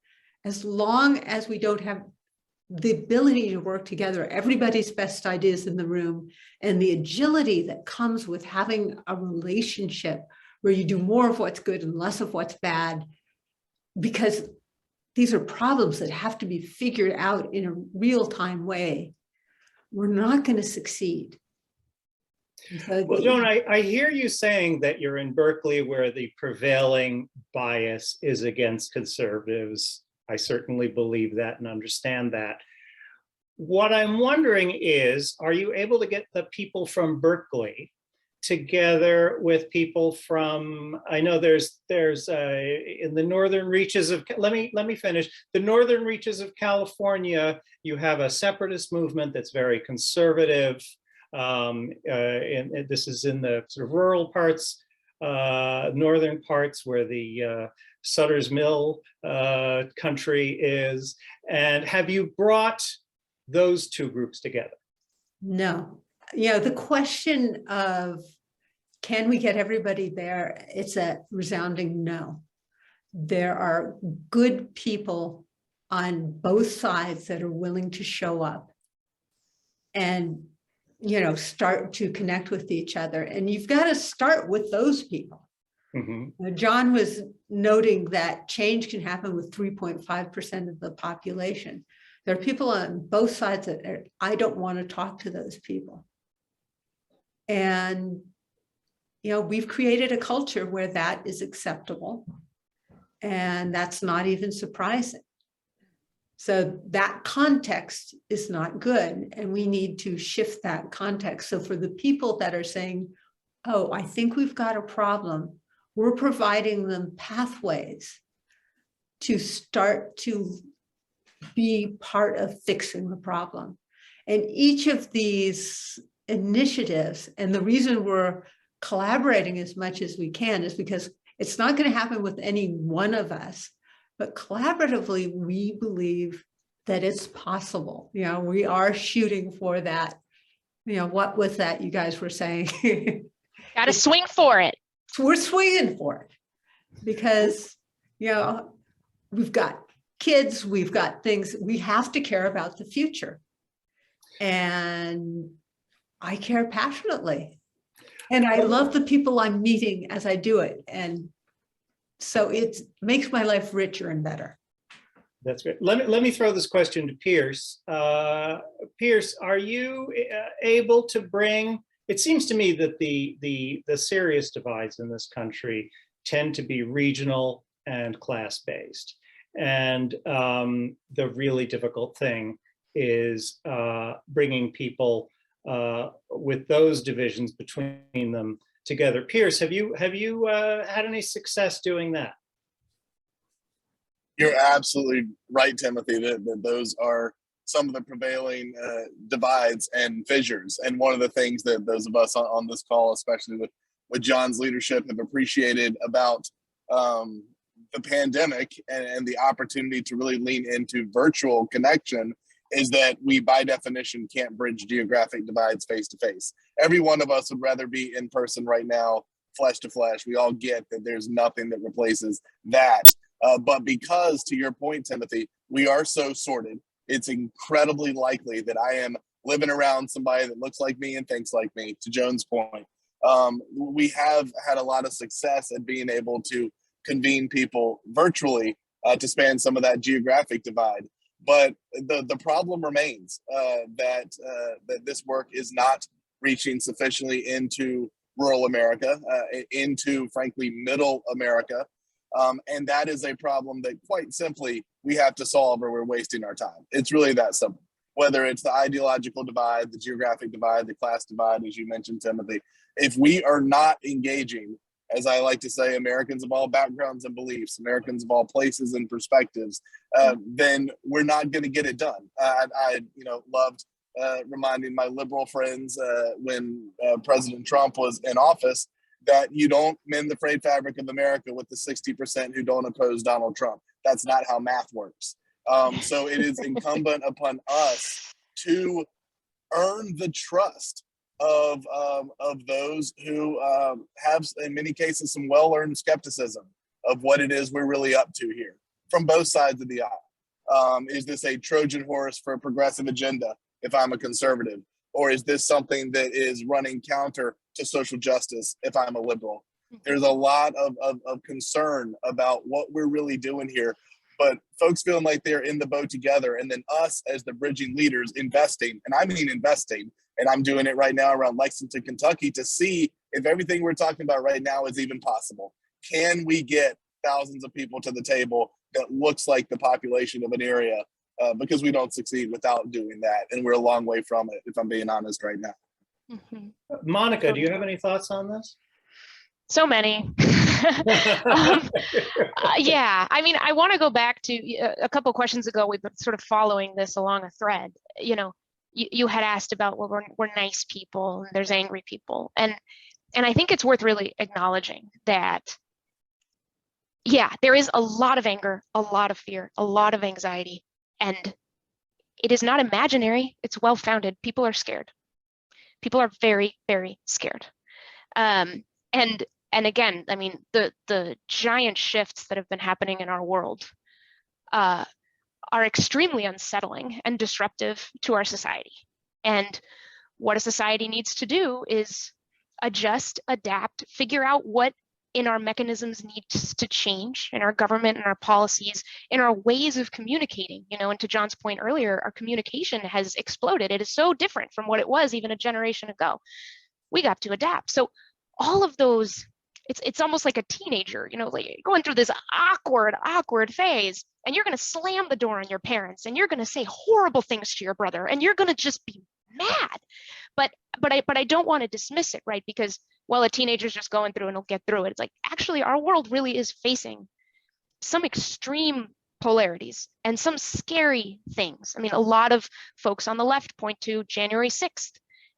As long as we don't have the ability to work together, everybody's best ideas in the room, and the agility that comes with having a relationship where you do more of what's good and less of what's bad, because these are problems that have to be figured out in a real-time way, we're not going to succeed. Well, Joan, I hear you saying that you're in Berkeley where the prevailing bias is against conservatives. I certainly believe that and understand that. What I'm wondering is, are you able to get the people from Berkeley together with people from, I know there's in the northern reaches of, let me finish, the northern reaches of California, you have a separatist movement that's very conservative. And this is in the sort of rural parts, northern parts where the Sutter's Mill country is. And have you brought those two groups together? No. You know, the question of can we get everybody there? It's a resounding no. There are good people on both sides that are willing to show up and, you know, start to connect with each other. And you've got to start with those people. Mm-hmm. John was noting that change can happen with 3.5% of the population. There are people on both sides that are, I don't want to talk to those people. And, you know, we've created a culture where that is acceptable. And that's not even surprising. So that context is not good. And we need to shift that context. So for the people that are saying, oh, I think we've got a problem, we're providing them pathways to start to be part of fixing the problem. And each of these initiatives, and the reason we're collaborating as much as we can is because it's not going to happen with any one of us, but collaboratively, we believe that it's possible. You know, we are shooting for that. You know, what was that you guys were saying? Got to swing for it. We're swinging for it because, you know, we've got kids, we've got things, we have to care about the future. And I care passionately. And I love the people I'm meeting as I do it. And so it makes my life richer and better. That's great. Let me throw this question to Pearce. Pearce, are you able to bring, it seems to me that the serious divides in this country tend to be regional and class-based. And the really difficult thing is bringing people with those divisions between them together. Pearce, have you had any success doing that? You're absolutely right, Timothy, that those are some of the prevailing divides and fissures. And one of the things that those of us on this call, especially with John's leadership, have appreciated about the pandemic and the opportunity to really lean into virtual connection is that we, by definition, can't bridge geographic divides face to face. Every one of us would rather be in person right now, flesh to flesh. We all get that there's nothing that replaces that. But because, to your point, Timothy, we are so sorted, it's incredibly likely that I am living around somebody that looks like me and thinks like me, to Joan's point. We have had a lot of success at being able to convene people virtually to span some of that geographic divide. But the problem remains that this work is not reaching sufficiently into rural America, into, frankly, middle America. And that is a problem that, quite simply, we have to solve or we're wasting our time. It's really that simple. Whether it's the ideological divide, the geographic divide, the class divide, as you mentioned, Timothy, if we are not engaging, as I like to say, Americans of all backgrounds and beliefs, Americans of all places and perspectives, then we're not going to get it done. I loved reminding my liberal friends when President Trump was in office that you don't mend the frayed fabric of America with the 60% who don't oppose Donald Trump. That's not how math works. So it is incumbent upon us to earn the trust of those who have, in many cases, some well-earned skepticism of what it is we're really up to here from both sides of the aisle. Is this a Trojan horse for a progressive agenda if I'm a conservative? Or is this something that is running counter to social justice if I'm a liberal? There's a lot of concern about what we're really doing here, but folks feeling like they're in the boat together, and then us as the bridging leaders investing, and I mean investing, and I'm doing it right now around Lexington, Kentucky, to see if everything we're talking about right now is even possible. Can we get thousands of people to the table that looks like the population of an area? Because we don't succeed without doing that. And we're a long way from it, if I'm being honest right now. Mhm. Monica, do you have any thoughts on this? So many. Yeah, I mean, I want to go back to a couple questions ago. We've been sort of following this along a thread. You know, you had asked about, well, we're nice people and there's angry people, and I think it's worth really acknowledging that, yeah, there is a lot of anger, a lot of fear, a lot of anxiety, and it is not imaginary. It's well-founded. People are scared. People are very, very scared. And again, I mean, the giant shifts that have been happening in our world are extremely unsettling and disruptive to our society. And what a society needs to do is adjust, adapt, figure out what in our mechanisms needs to change, in our government and our policies, in our ways of communicating. You know, and to John's point earlier, our communication has exploded. It is so different from what it was even a generation ago. We got to adapt. So all of those, it's almost like a teenager, you know, like going through this awkward phase, and you're going to slam the door on your parents, and you're going to say horrible things to your brother, and you're going to just be mad. But I don't want to dismiss it, right? Because, well, a teenager's just going through and he'll get through it. It's like, actually, our world really is facing some extreme polarities and some scary things. I mean, a lot of folks on the left point to January 6th,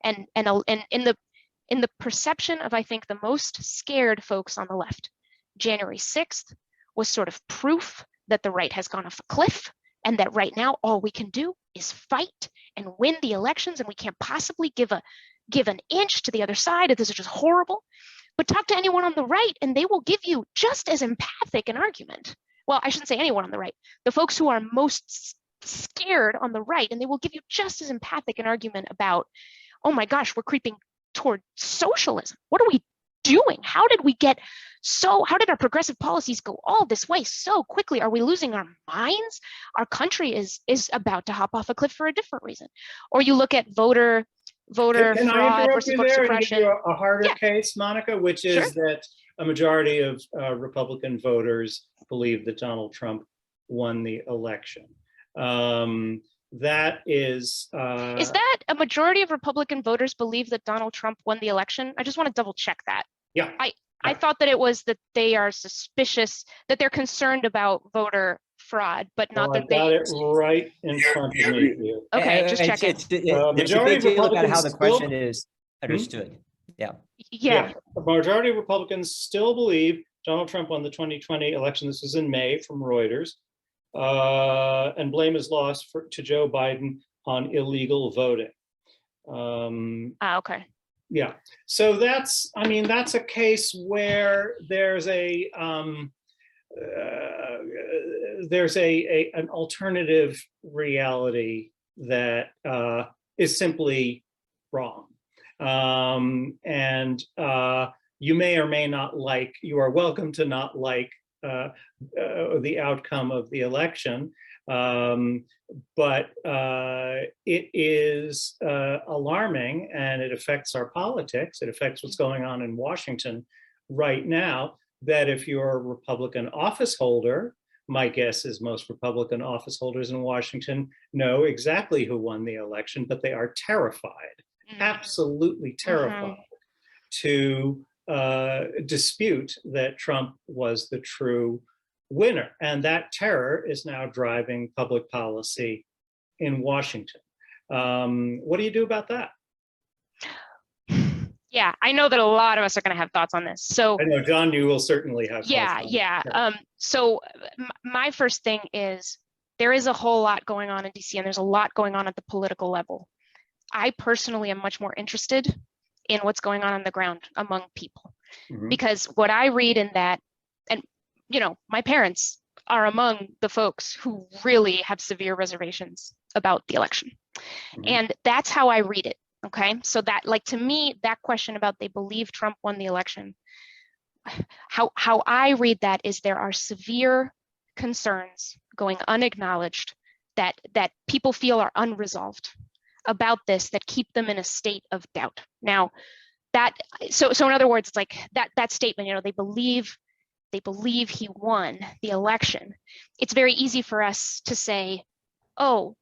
and in the perception of, I think, the most scared folks on the left, January 6th was sort of proof that the right has gone off a cliff, and that right now all we can do is fight and win the elections, and we can't possibly give an inch to the other side, and this is just horrible. But talk to anyone on the right, and they will give you just as empathic an argument. Well, I shouldn't say anyone on the right, the folks who are most scared on the right, and they will give you just as empathic an argument about, oh my gosh, we're creeping toward socialism. What are we doing? How did our progressive policies go all this way so quickly? Are we losing our minds? Our country is about to hop off a cliff for a different reason. Or you look at voter Can I fraud interrupt versus you voter there and give suppression. you a harder case, Monica, which is Sure. that a majority of Republican voters believe that Donald Trump won the election. That is that a majority of Republican voters believe that Donald Trump won the election? I just want to double check that. Yeah. I thought that it was that they are suspicious, that they're concerned about voter fraud, but not that got they. it right in front of me. Okay, just check it. There's a Majority big of deal about how the Republicans question is understood. Yeah. A majority of Republicans still believe Donald Trump won the 2020 election. This was in May from Reuters. And blame is lost to Joe Biden on illegal voting. Okay. Yeah, so that's a case where there's an alternative reality that is simply wrong, and you may or may not like. You are welcome to not like the outcome of the election, but it is alarming, and it affects our politics. It affects what's going on in Washington right now, that if you're a Republican office holder, my guess is most Republican office holders in Washington know exactly who won the election, but they are terrified, absolutely terrified, to dispute that Trump was the true winner. And that terror is now driving public policy in Washington. What do you do about that? Yeah, I know that a lot of us are going to have thoughts on this. So I know, John, you will certainly have thoughts on it. So my first thing is, there is a whole lot going on in DC, and there's a lot going on at the political level. I personally am much more interested in what's going on the ground among people, because what I read in that, and you know, my parents are among the folks who really have severe reservations about the election, and that's how I read it. Okay, so that, like, to me, that question about they believe Trump won the election, how I read that is there are severe concerns going unacknowledged that people feel are unresolved about this, that keep them in a state of doubt. Now, so in other words, it's like that statement, you know, they believe he won the election. It's very easy for us to say, oh,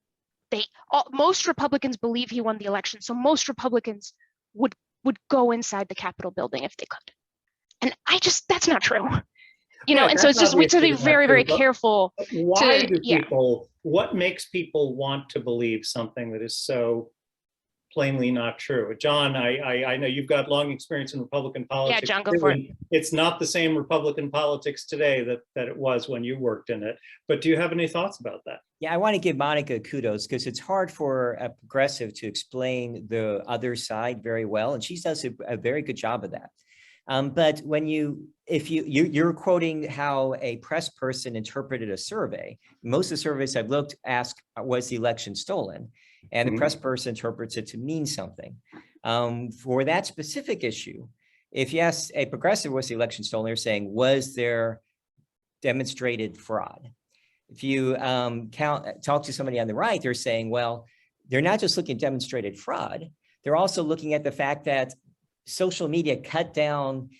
most Republicans believe he won the election, so most Republicans would go inside the Capitol building if they could. And that's not true. You know, Right, and so it's just, we have to be obviously not very, true, very but careful. Why do yeah. people, what makes people want to believe something that is so plainly not true? John, I know you've got long experience in Republican politics. Yeah, John, go for it. It's not the same Republican politics today that it was when you worked in it. But do you have any thoughts about that? Yeah, I want to give Mónica kudos because it's hard for a progressive to explain the other side very well, and she does a very good job of that. But when you're quoting how a press person interpreted a survey, most of the surveys I've looked ask, was the election stolen? And the press person interprets it to mean something. For that specific issue, if you ask a progressive, was the election stolen, they're saying, was there demonstrated fraud? If you talk to somebody on the right, they're saying, well, they're not just looking at demonstrated fraud, they're also looking at the fact that social media cut down,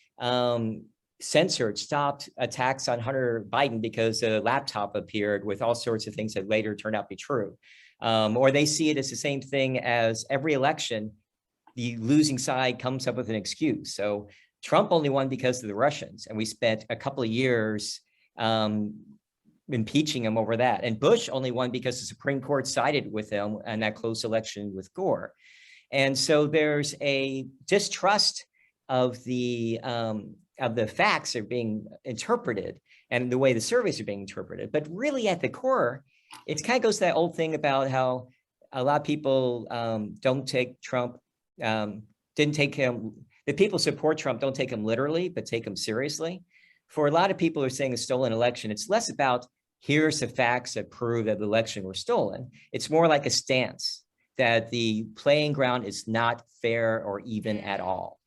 censored, stopped attacks on Hunter Biden because a laptop appeared with all sorts of things that later turned out to be true. Or they see it as the same thing as every election, the losing side comes up with an excuse. So Trump only won because of the Russians, and we spent a couple of years impeaching him over that. And Bush only won because the Supreme Court sided with him in that close election with Gore. And so there's a distrust of the facts are being interpreted and the way the surveys are being interpreted. But really at the core, it kind of goes to that old thing about how a lot of people don't take Trump, didn't take him, the people support Trump don't take him literally, but take him seriously. For a lot of people who are saying a stolen election, it's less about here's the facts that prove that the election was stolen. It's more like a stance that the playing ground is not fair or even at all.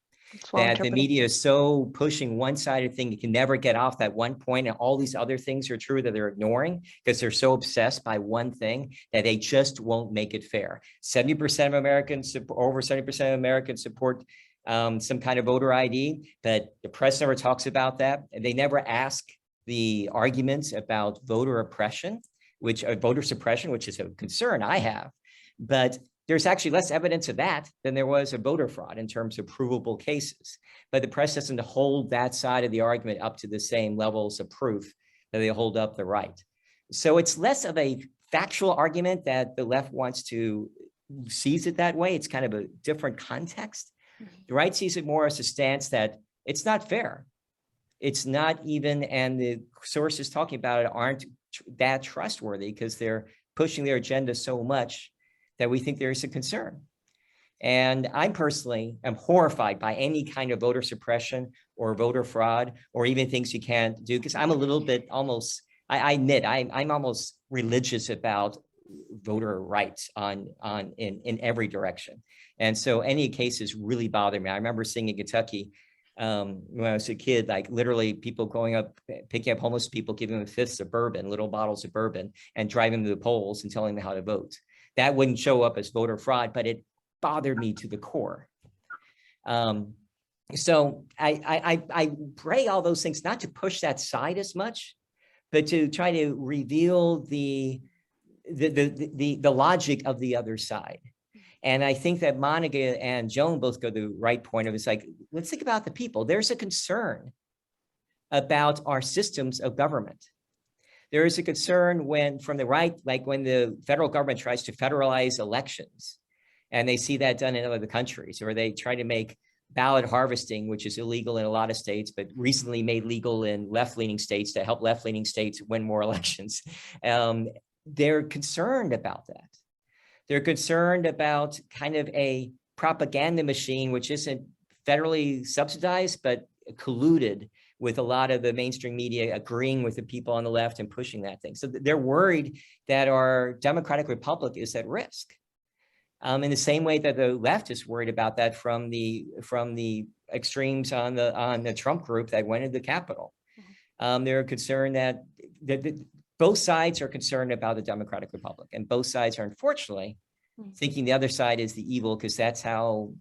That the media is so pushing one-sided thing, you can never get off that one point, and all these other things are true that they're ignoring because they're so obsessed by one thing that they just won't make it fair. 70% of Americans, over 70% of Americans support some kind of voter ID, but the press never talks about that. And they never ask the arguments about voter oppression, voter suppression, which is a concern I have. But there's actually less evidence of that than there was of voter fraud in terms of provable cases. But the press doesn't hold that side of the argument up to the same levels of proof that they hold up the right. So it's less of a factual argument that the left wants to seize it that way. It's kind of a different context. The right sees it more as a stance that it's not fair. It's not even, and the sources talking about it aren't that trustworthy because they're pushing their agenda so much that we think there's a concern. And I personally am horrified by any kind of voter suppression or voter fraud or even things you can't do, because I'm a little bit almost, I admit, I'm almost religious about voter rights in every direction. And so any cases really bother me. I remember seeing in Kentucky when I was a kid, like literally people going up, picking up homeless people, giving them fifths of bourbon, little bottles of bourbon, and driving them to the polls and telling them how to vote. That wouldn't show up as voter fraud, but it bothered me to the core. So I pray all those things, not to push that side as much, but to try to reveal the logic of the other side. And I think that Mónica and Joan both go to the right point of, it's like, let's think about the people. There's a concern about our systems of government. There is a concern from the right, like when the federal government tries to federalize elections, and they see that done in other countries, or they try to make ballot harvesting, which is illegal in a lot of states, but recently made legal in left-leaning states to help left-leaning states win more elections. They're concerned about that. They're concerned about kind of a propaganda machine, which isn't federally subsidized, but colluded with a lot of the mainstream media agreeing with the people on the left and pushing that thing. So they're worried that our democratic republic is at risk. In the same way that the left is worried about that from the extremes on the Trump group that went into the Capitol. They're concerned that both sides are concerned about the democratic republic, and both sides are unfortunately thinking the other side is the evil, because that's how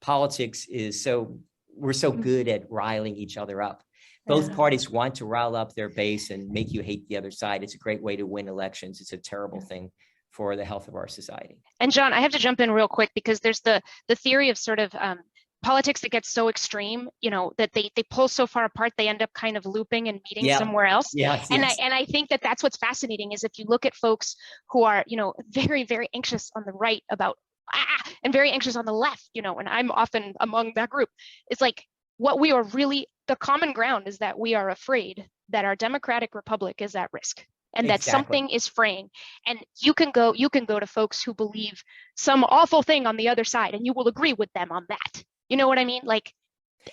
politics is. So we're so good at riling each other up. Both parties want to rile up their base and make you hate the other side. It's a great way to win elections. It's a terrible thing for the health of our society. And John, I have to jump in real quick because there's the theory of sort of politics that gets so extreme, you know, that they pull so far apart, they end up kind of looping and meeting somewhere else. Yes, and yes. I think that that's what's fascinating is if you look at folks who are, you know, very, very anxious on the right about and very anxious on the left, you know, and I'm often among that group. It's like what we are really, the common ground is that we are afraid that our democratic republic is at risk. And that something is fraying, and you can go to folks who believe some awful thing on the other side, and you will agree with them on that. You know what I mean? Like,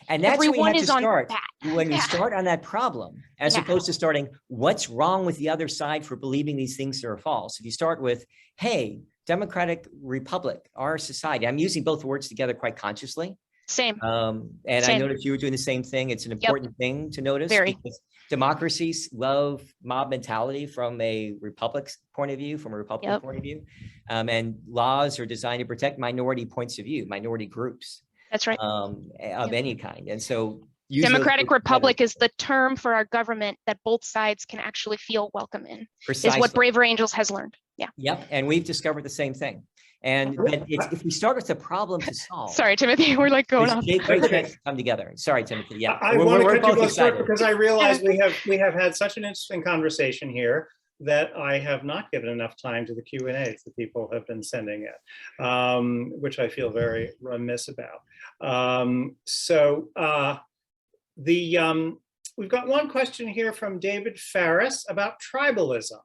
and that's where you have to start when you Yeah. start on that problem, as opposed to starting what's wrong with the other side for believing these things that are false. If you start with, hey, democratic republic, our society. I'm using both words together quite consciously. Same. And Same. I noticed you were doing the same thing. It's an important thing to notice. Very. Because democracies love mob mentality from a republic's point of view, from a Republican point of view. And laws are designed to protect minority points of view, minority groups. That's right. Of any kind. And so democratic republic is the term for our government that both sides can actually feel welcome in. Precisely. Is what Braver Angels has learned. Yeah. Yep. And we've discovered the same thing. And if we start with the problem to solve. Sorry, Timothy, we're like going off. Come together. Sorry, Timothy. Yeah, I want to cut you both short because I realize we have had such an interesting conversation here that I have not given enough time to the Q&As that people have been sending in, which I feel very remiss about. We've got one question here from David Farris about tribalism,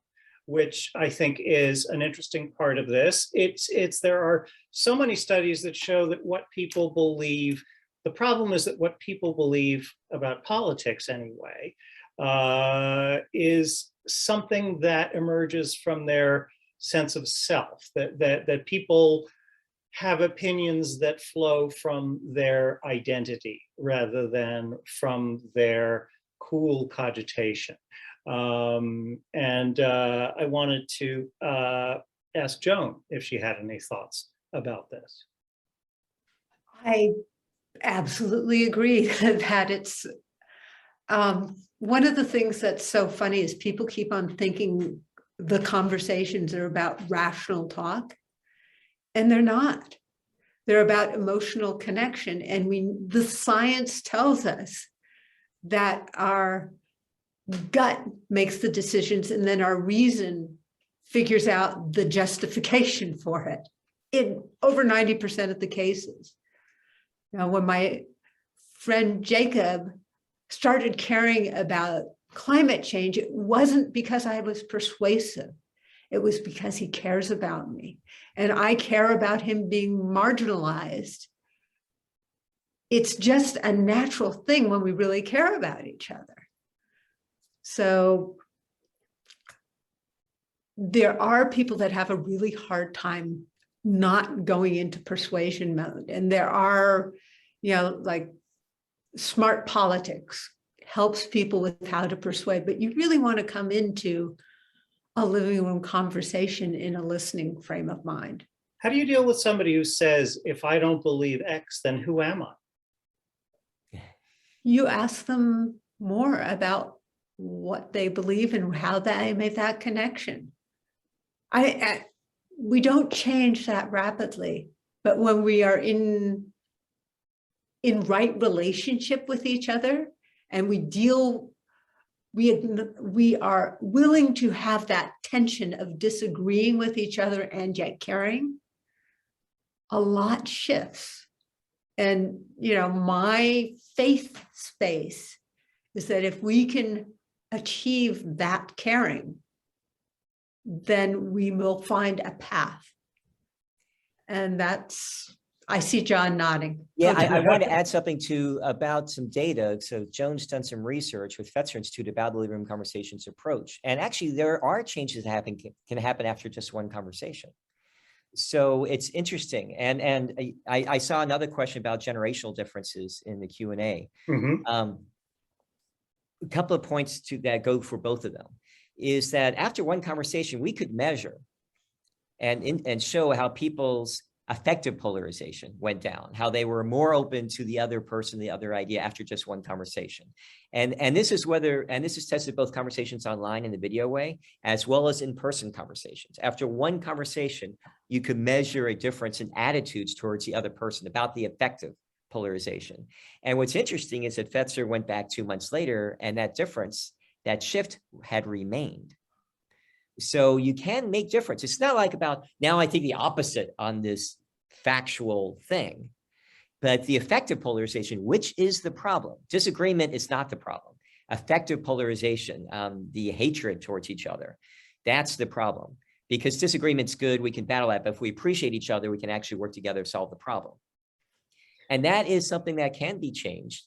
which I think is an interesting part of this. There are so many studies that show that what people believe, the problem is that what people believe about politics anyway, is something that emerges from their sense of self, that people have opinions that flow from their identity rather than from their cool cogitation. I wanted to ask Joan if she had any thoughts about this. I absolutely agree that it's one of the things that's so funny is people keep on thinking the conversations are about rational talk, and they're not. They're about emotional connection. And the science tells us that our gut makes the decisions, and then our reason figures out the justification for it in over 90% of the cases. Now, when my friend Jacob started caring about climate change, it wasn't because I was persuasive. It was because he cares about me, and I care about him being marginalized. It's just a natural thing when we really care about each other. So there are people that have a really hard time not going into persuasion mode. And there are, like smart politics helps people with how to persuade, but you really want to come into a living room conversation in a listening frame of mind. How do you deal with somebody who says, if I don't believe X, then who am I? You ask them more about what they believe and how they made that connection. We don't change that rapidly, but when we are in right relationship with each other and we are willing to have that tension of disagreeing with each other and yet caring, a lot shifts. And, my faith space is that if we can achieve that caring, then we will find a path. And I see John nodding. Yeah, I want to add something about some data. So Joan's done some research with Fetzer Institute about the living room conversations approach. And actually there are changes that can happen after just one conversation. So it's interesting. And I saw another question about generational differences in the Q&A. Mm-hmm. A couple of points that go for both of them is that after one conversation, we could measure and show how people's affective polarization went down, how they were more open to the other person, the other idea after just one conversation. And this is tested both conversations online in the video way, as well as in-person conversations. After one conversation, you could measure a difference in attitudes towards the other person about the affective polarization. And what's interesting is that Fetzer went back 2 months later, and that difference, that shift had remained. So you can make difference. It's not like about, now I think the opposite on this factual thing, but the affective polarization, which is the problem. Disagreement is not the problem. Affective polarization, the hatred towards each other, that's the problem. Because disagreement's good, we can battle that, but if we appreciate each other, we can actually work together to solve the problem. And that is something that can be changed.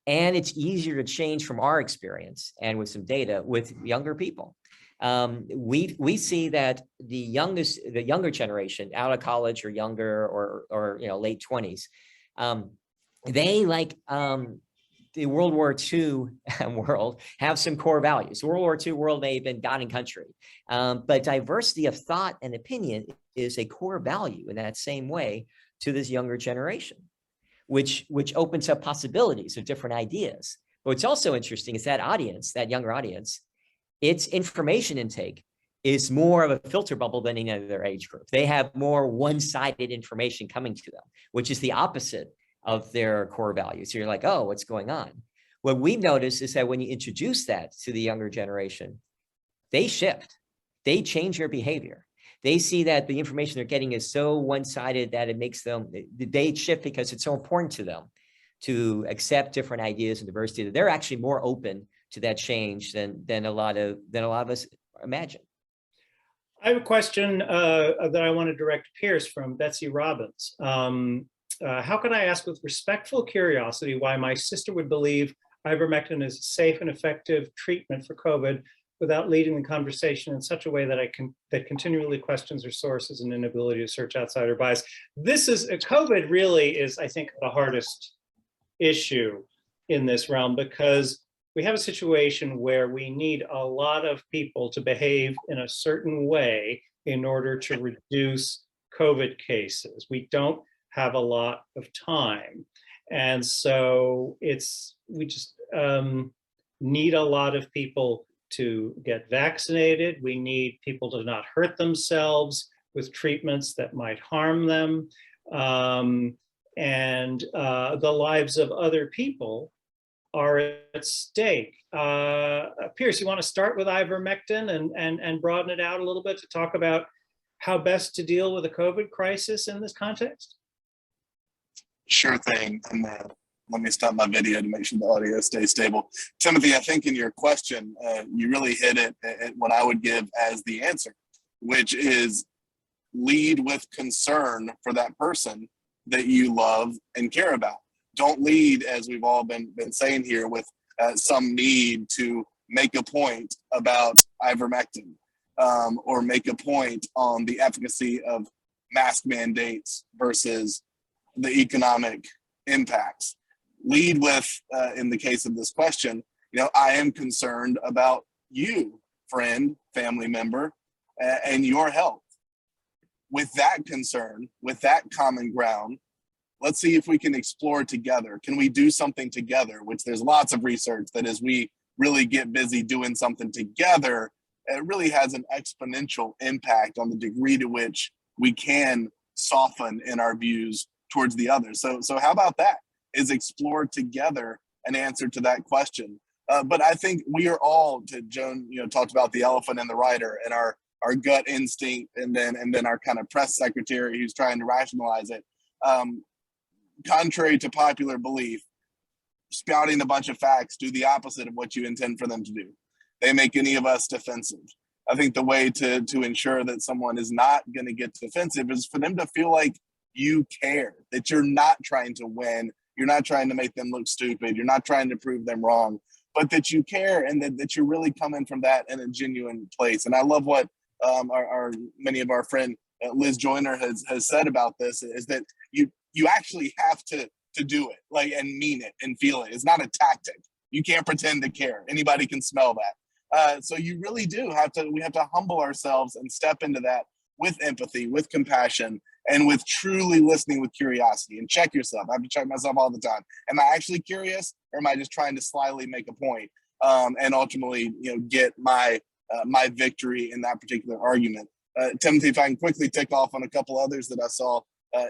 And it's easier to change from our experience and with some data with younger people. We see that the younger generation out of college or younger or late 20s, they like the World War II world have some core values. The World War II world may have been God and country, but diversity of thought and opinion is a core value in that same way to this younger generation, which opens up possibilities of different ideas. But what's also interesting is that audience, that younger audience, its information intake is more of a filter bubble than any other age group. They have more one-sided information coming to them, which is the opposite of their core values. So you're like, oh, what's going on? What we've noticed is that when you introduce that to the younger generation, they shift, they change their behavior. They see that the information they're getting is so one-sided that it makes them, they shift because it's so important to them to accept different ideas and diversity, that they're actually more open to that change than a lot of us imagine. I have a question that I want to direct to Pearce from Betsy Robbins. How can I ask with respectful curiosity why my sister would believe ivermectin is a safe and effective treatment for COVID without leading the conversation in such a way that continually questions her sources and inability to search outside her bias? This is, COVID really is, I think, the hardest issue in this realm, because we have a situation where we need a lot of people to behave in a certain way in order to reduce COVID cases. We don't have a lot of time. And so we just need a lot of people to get vaccinated. We need people to not hurt themselves with treatments that might harm them. And the lives of other people are at stake. Pearce, you want to start with ivermectin and broaden it out a little bit to talk about how best to deal with the COVID crisis in this context? Sure thing. And let me stop my video to make sure the audio stays stable. Timothy, I think in your question, you really hit it at what I would give as the answer, which is lead with concern for that person that you love and care about. Don't lead, as we've all been saying here, with some need to make a point about ivermectin or make a point on the efficacy of mask mandates versus the economic impacts. Lead with, in the case of this question, I am concerned about you, friend, family member, and your health. With that concern, with that common ground, let's see if we can explore together. Can we do something together? Which there's lots of research that as we really get busy doing something together, it really has an exponential impact on the degree to which we can soften in our views towards the other. So how about that? Is explore together an answer to that question. But I think we are all, to Joan, talked about the elephant and the rider and our gut instinct, and then our kind of press secretary who's trying to rationalize it. Contrary to popular belief, spouting a bunch of facts do the opposite of what you intend for them to do. They make any of us defensive. I think the way to ensure that someone is not going to get defensive is for them to feel like you care, that you're not trying to win, you're not trying to make them look stupid, you're not trying to prove them wrong, but that you care and that you're really coming from that in a genuine place. And I love what many of our friend Liz Joyner has said about this, is that you actually have to do it, and mean it and feel it. It's not a tactic. You can't pretend to care. Anybody can smell that. So you really do we have to humble ourselves and step into that with empathy, with compassion, and with truly listening with curiosity. And check yourself. I have to check myself all the time. Am I actually curious, or am I just trying to slyly make a point and ultimately, get my my victory in that particular argument? Timothy, if I can quickly tick off on a couple others that I saw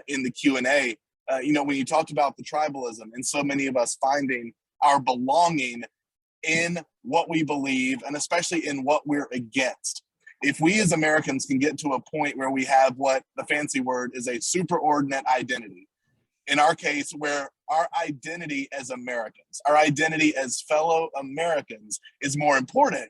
in the Q&A, when you talked about the tribalism and so many of us finding our belonging in what we believe, and especially in what we're against. If we as Americans can get to a point where we have what the fancy word is a superordinate identity, in our case, where our identity as Americans, our identity as fellow Americans is more important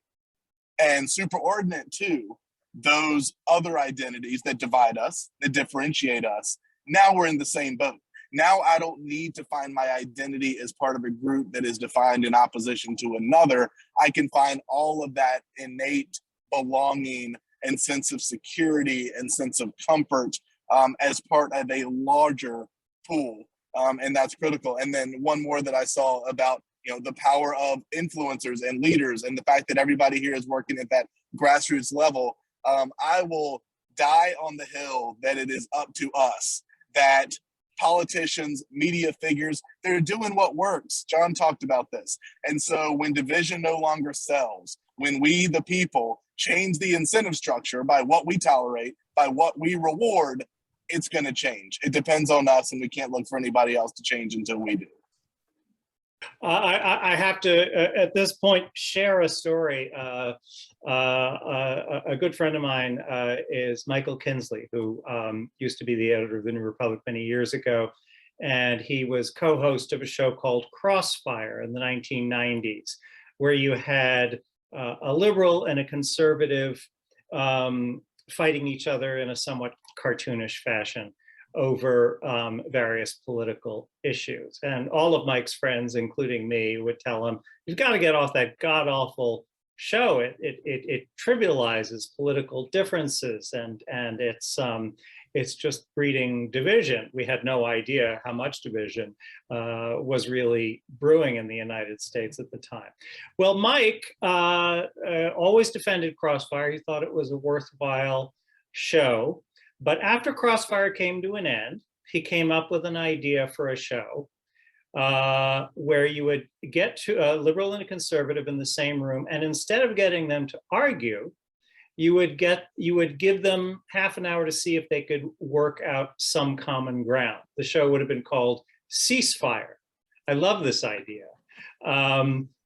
and superordinate to those other identities that divide us, that differentiate us, now we're in the same boat. Now I don't need to find my identity as part of a group that is defined in opposition to another. I can find all of that innate belonging and sense of security and sense of comfort as part of a larger pool. And that's critical. And then one more that I saw about the power of influencers and leaders, and the fact that everybody here is working at that grassroots level. I will die on the hill that it is up to us, that politicians, media figures, they're doing what works. John talked about this. And so when division no longer sells, when we, the people, change the incentive structure by what we tolerate, by what we reward, it's going to change. It depends on us, and we can't look for anybody else to change until we do. I have to, at this point, share a story. A good friend of mine is Michael Kinsley, who used to be the editor of the New Republic many years ago. And he was co-host of a show called Crossfire in the 1990s, where you had a liberal and a conservative fighting each other in a somewhat cartoonish fashion over various political issues. And all of Mike's friends, including me, would tell him, you've got to get off that god-awful show. It trivializes political differences, and it's just breeding division. We had no idea how much division was really brewing in the United States at the time. Well, Mike always defended Crossfire. He thought it was a worthwhile show. But after Crossfire came to an end, he came up with an idea for a show where you would get to a liberal and a conservative in the same room, and instead of getting them to argue, you would give them half an hour to see if they could work out some common ground. The show would have been called Ceasefire. I love this idea.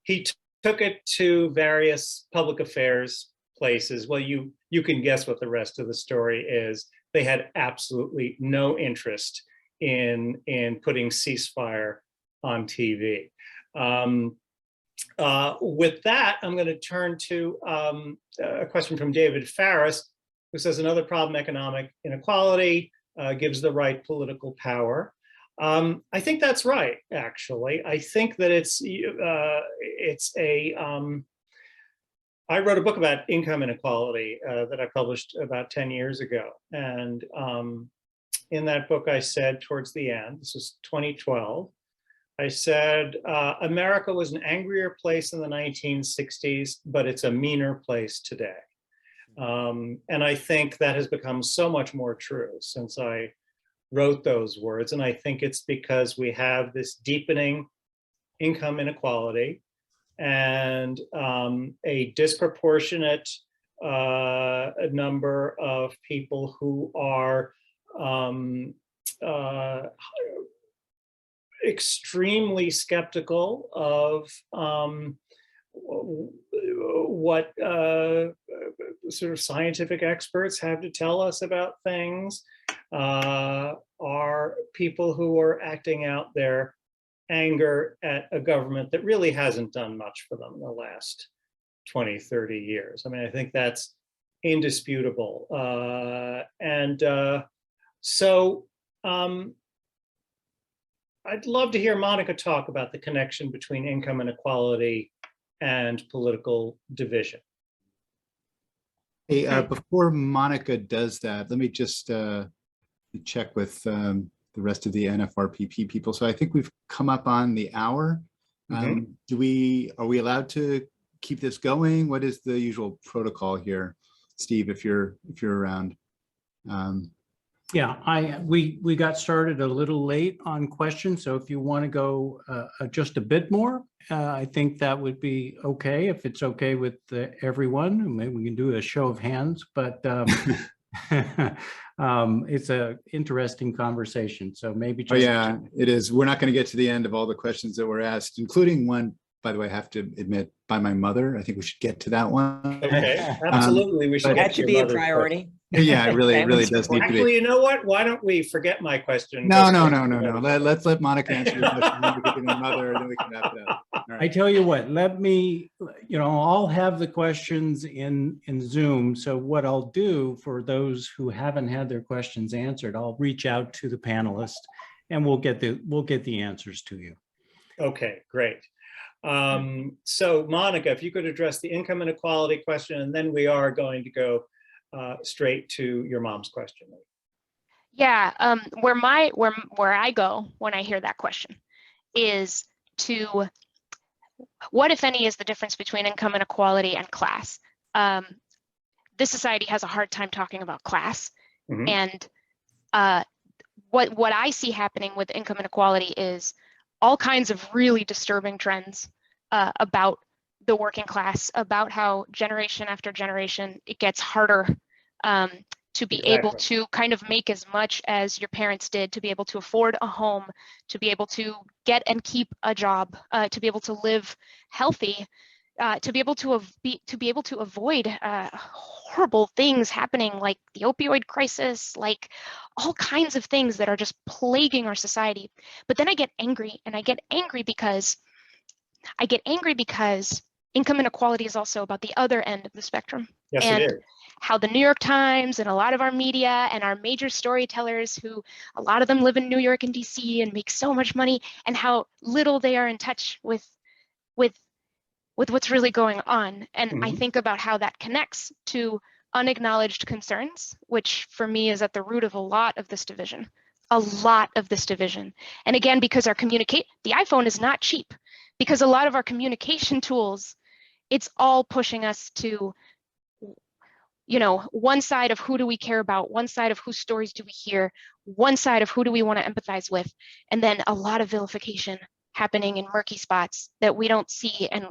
He took it to various public affairs places. Well, you can guess what the rest of the story is. They had absolutely no interest in putting Ceasefire on TV. With that, I'm going to turn to a question from David Farris, who says another problem: economic inequality gives the right political power. I think that's right, actually. I think that I wrote a book about income inequality that I published about 10 years ago. And in that book, I said towards the end, this was 2012, I said, America was an angrier place in the 1960s, but it's a meaner place today. And I think that has become so much more true since I wrote those words. And I think it's because we have this deepening income inequality and a disproportionate number of people who are extremely skeptical of what sort of scientific experts have to tell us about things, are people who are acting out their anger at a government that really hasn't done much for them in the last 20, 30 years. I mean, I think that's indisputable. So I'd love to hear Mónica talk about the connection between income inequality and political division. Hey, before Mónica does that, let me just check with the rest of the NFRPP people. So I think we've come up on the hour. Are we allowed to keep this going? What is the usual protocol here, Steve, if you're around? Yeah, we got started a little late on questions, so if you want to go just a bit more, I think that would be okay. If it's okay with everyone, maybe we can do a show of hands. But it's a interesting conversation. So maybe just. Oh yeah, it is. We're not going to get to the end of all the questions that were asked, including one, by the way, I have to admit, by my mother. I think we should get to that one. Okay, absolutely. We should get That to should your be a mother's priority. Yeah, it really Family does need to Actually, be. you know what? Why don't we forget my question? No. Let's let Monica answer your question. Then we can do my mother, and then we can wrap it up. All I right. tell you what, let me, I'll have the questions in Zoom. So what I'll do for those who haven't had their questions answered, I'll reach out to the panelists and we'll get the answers to you. Okay, great. So Monica, if you could address the income inequality question, and then we are going to go straight to your mom's question. Yeah, where I go when I hear that question is to what, if any, is the difference between income inequality and class? This society has a hard time talking about class, and what I see happening with income inequality is all kinds of really disturbing trends about the working class, about how generation after generation it gets harder to be able to kind of make as much as your parents did, to be able to afford a home, to be able to get and keep a job, to be able to live healthy, to be able to avoid horrible things happening like the opioid crisis, like all kinds of things that are just plaguing our society. But then I get angry, and I get angry because income inequality is also about the other end of the spectrum. Yes, and it is. How the New York Times and a lot of our media and our major storytellers, who a lot of them live in New York and DC and make so much money, and how little they are in touch with what's really going on. And I think about how that connects to unacknowledged concerns, which for me is at the root of a lot of this division. And again, because the iPhone is not cheap, because a lot of our communication tools, it's all pushing us to, one side of who do we care about, one side of whose stories do we hear, one side of who do we want to empathize with, and then a lot of vilification happening in murky spots that we don't see and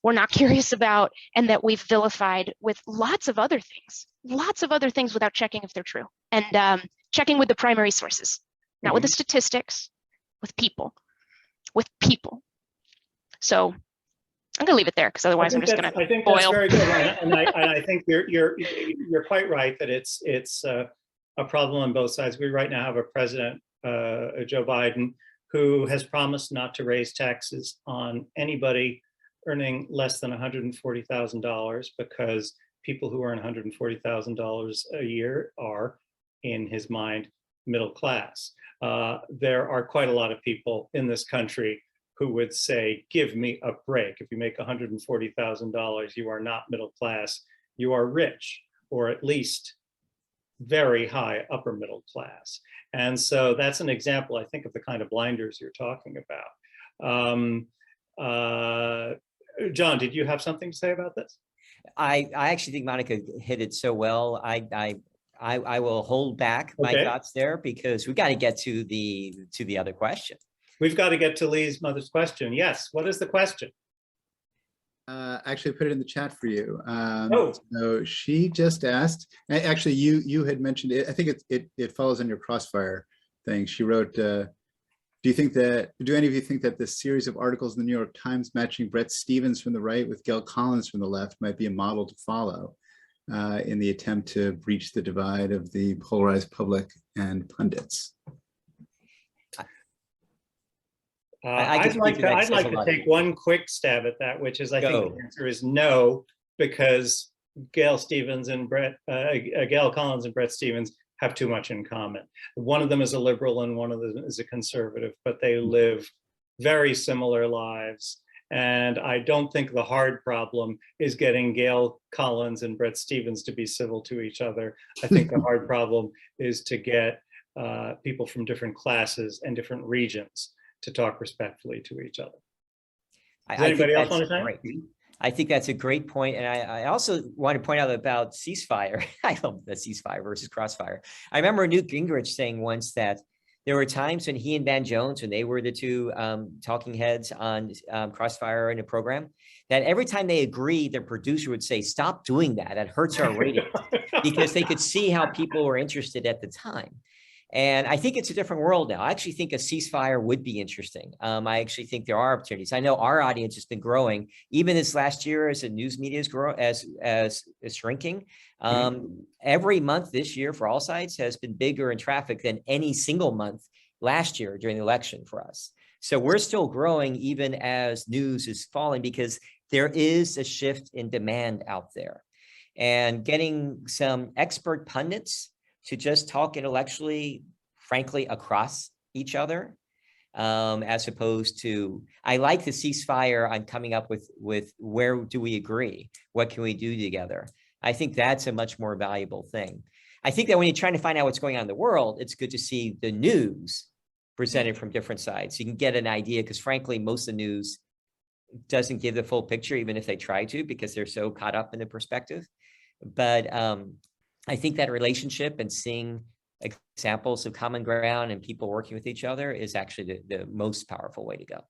we're not curious about, and that we've vilified with lots of other things without checking if they're true, and checking with the primary sources, not with the statistics, with people. So I'm gonna leave it there, because otherwise I'm just gonna I think boil. that's very good, and I think you're quite right that it's a problem on both sides. We right now have a president, Joe Biden, who has promised not to raise taxes on anybody earning less than $140,000, because people who earn $140,000 a year are, in his mind, middle class. There are quite a lot of people in this country who would say, give me a break. If you make $140,000, you are not middle class, you are rich, or at least very high upper middle class. And so that's an example, I think, of the kind of blinders you're talking about. John, did you have something to say about this? I actually think Monica hit it so well. I will hold back my thoughts there, because we got to get to the other question. We've got to get to Lee's mother's question. Yes, what is the question? Actually, I put it in the chat for you. Oh. So she just asked, actually, you had mentioned it. I think it follows on your crossfire thing. She wrote, do any of you think that this series of articles in the New York Times matching Bret Stephens from the right with Gail Collins from the left might be a model to follow in the attempt to breach the divide of the polarized public and pundits? I'd like to take one quick stab at that, which is, I think the answer is no, because Gail Collins and Bret Stephens have too much in common. One of them is a liberal and one of them is a conservative, but they live very similar lives. And I don't think the hard problem is getting Gail Collins and Bret Stephens to be civil to each other. I think the hard problem is to get people from different classes and different regions to talk respectfully to each other. Does anybody else want to say? I think that's a great point. And I also want to point out about ceasefire. I love the ceasefire versus crossfire. I remember Newt Gingrich saying once that there were times when he and Van Jones, when they were the two talking heads on Crossfire in a program, that every time they agreed, their producer would say, "Stop doing that. That hurts our ratings," because they could see how people were interested at the time. And I think it's a different world now. I actually think a ceasefire would be interesting. I actually think there are opportunities. I know our audience has been growing, even this last year as the news media is growing, as shrinking. Every month this year for AllSides has been bigger in traffic than any single month last year during the election for us. So we're still growing even as news is falling, because there is a shift in demand out there. And getting some expert pundits to just talk intellectually, frankly, across each other, as opposed to, I like the ceasefire on coming up with where do we agree? What can we do together? I think that's a much more valuable thing. I think that when you're trying to find out what's going on in the world, it's good to see the news presented from different sides. You can get an idea, because frankly, most of the news doesn't give the full picture, even if they try to, because they're so caught up in the perspective. But I think that relationship and seeing examples of common ground and people working with each other is actually the most powerful way to go.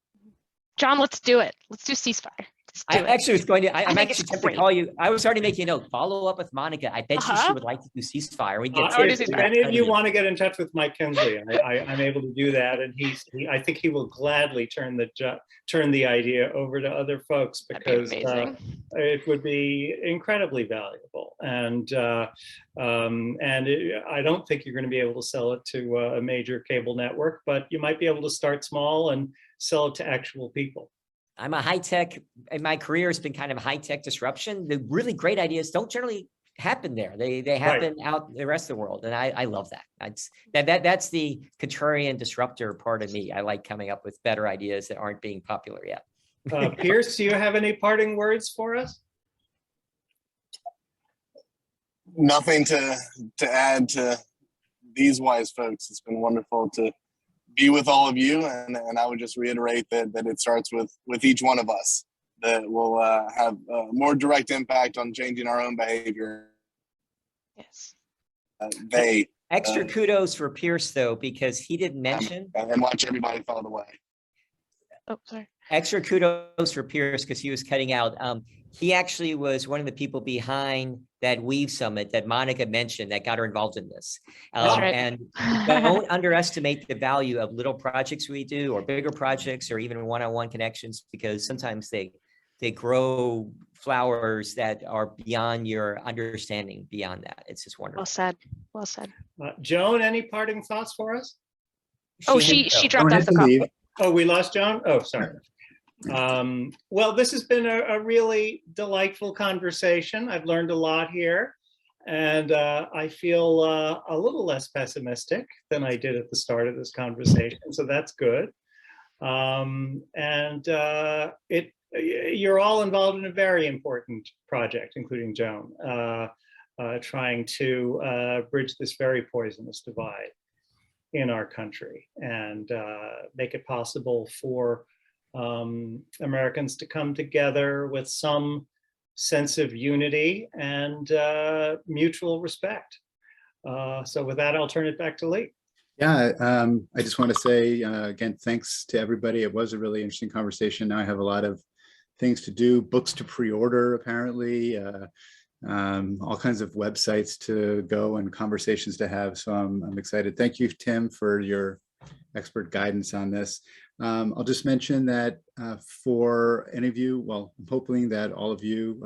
John, let's do it. Let's do ceasefire. I actually was going to, I'm think actually it's tempted to great. call you. I was already making a note, follow up with Mónica. I bet you she would like to do ceasefire. We get If any of you want to get in touch with Mike Kinsley, I'm able to do that, and I think he will gladly turn the idea over to other folks, because it would be incredibly valuable. And I don't think you're going to be able to sell it to a major cable network, but you might be able to start small and sell it to actual people. I'm a high-tech, and my career has been kind of high-tech disruption. The really great ideas don't generally happen there. They happen out in the rest of the world. And I love that. That's the contrarian disruptor part of me. I like coming up with better ideas that aren't being popular yet. Pearce, do you have any parting words for us? Nothing to add to these wise folks. It's been wonderful to be with all of you, and I would just reiterate that it starts with each one of us, that will have a more direct impact on changing our own behavior. Yes. Extra kudos for Pearce, though, because he didn't mention. And watch everybody follow the way. Oh, sorry. Extra kudos for Pearce, because he was cutting out. He actually was one of the people behind that Weave Summit that Mónica mentioned that got her involved in this. And don't underestimate the value of little projects we do, or bigger projects, or even one-on-one connections, because sometimes they grow flowers that are beyond your understanding. Beyond that, it's just wonderful. Well said. Well said. Joan, any parting thoughts for us? She dropped off the call. Oh, we lost Joan? Oh, sorry. Well, this has been a really delightful conversation. I've learned a lot here, and I feel a little less pessimistic than I did at the start of this conversation, so that's good. You're all involved in a very important project, including Joan, trying to bridge this very poisonous divide in our country, and make it possible for Americans to come together with some sense of unity and mutual respect. So with that, I'll turn it back to Lee. Yeah, I just want to say, again, thanks to everybody. It was a really interesting conversation. Now I have a lot of things to do, books to pre-order, apparently, all kinds of websites to go and conversations to have. So I'm excited. Thank you, Tim, for your expert guidance on this. I'll just mention that for any of you, well, I'm hoping that all of you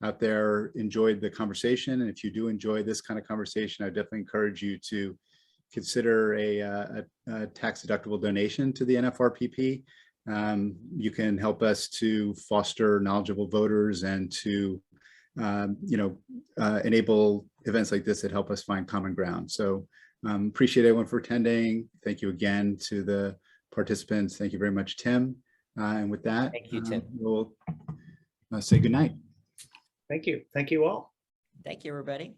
out there enjoyed the conversation. And if you do enjoy this kind of conversation, I definitely encourage you to consider a tax-deductible donation to the NFRPP. You can help us to foster knowledgeable voters and to enable events like this that help us find common ground. So appreciate everyone for attending. Thank you again to the participants. Thank you very much, Tim. And with that, thank you, Tim. We'll say good night. Thank you. Thank you all. Thank you, everybody.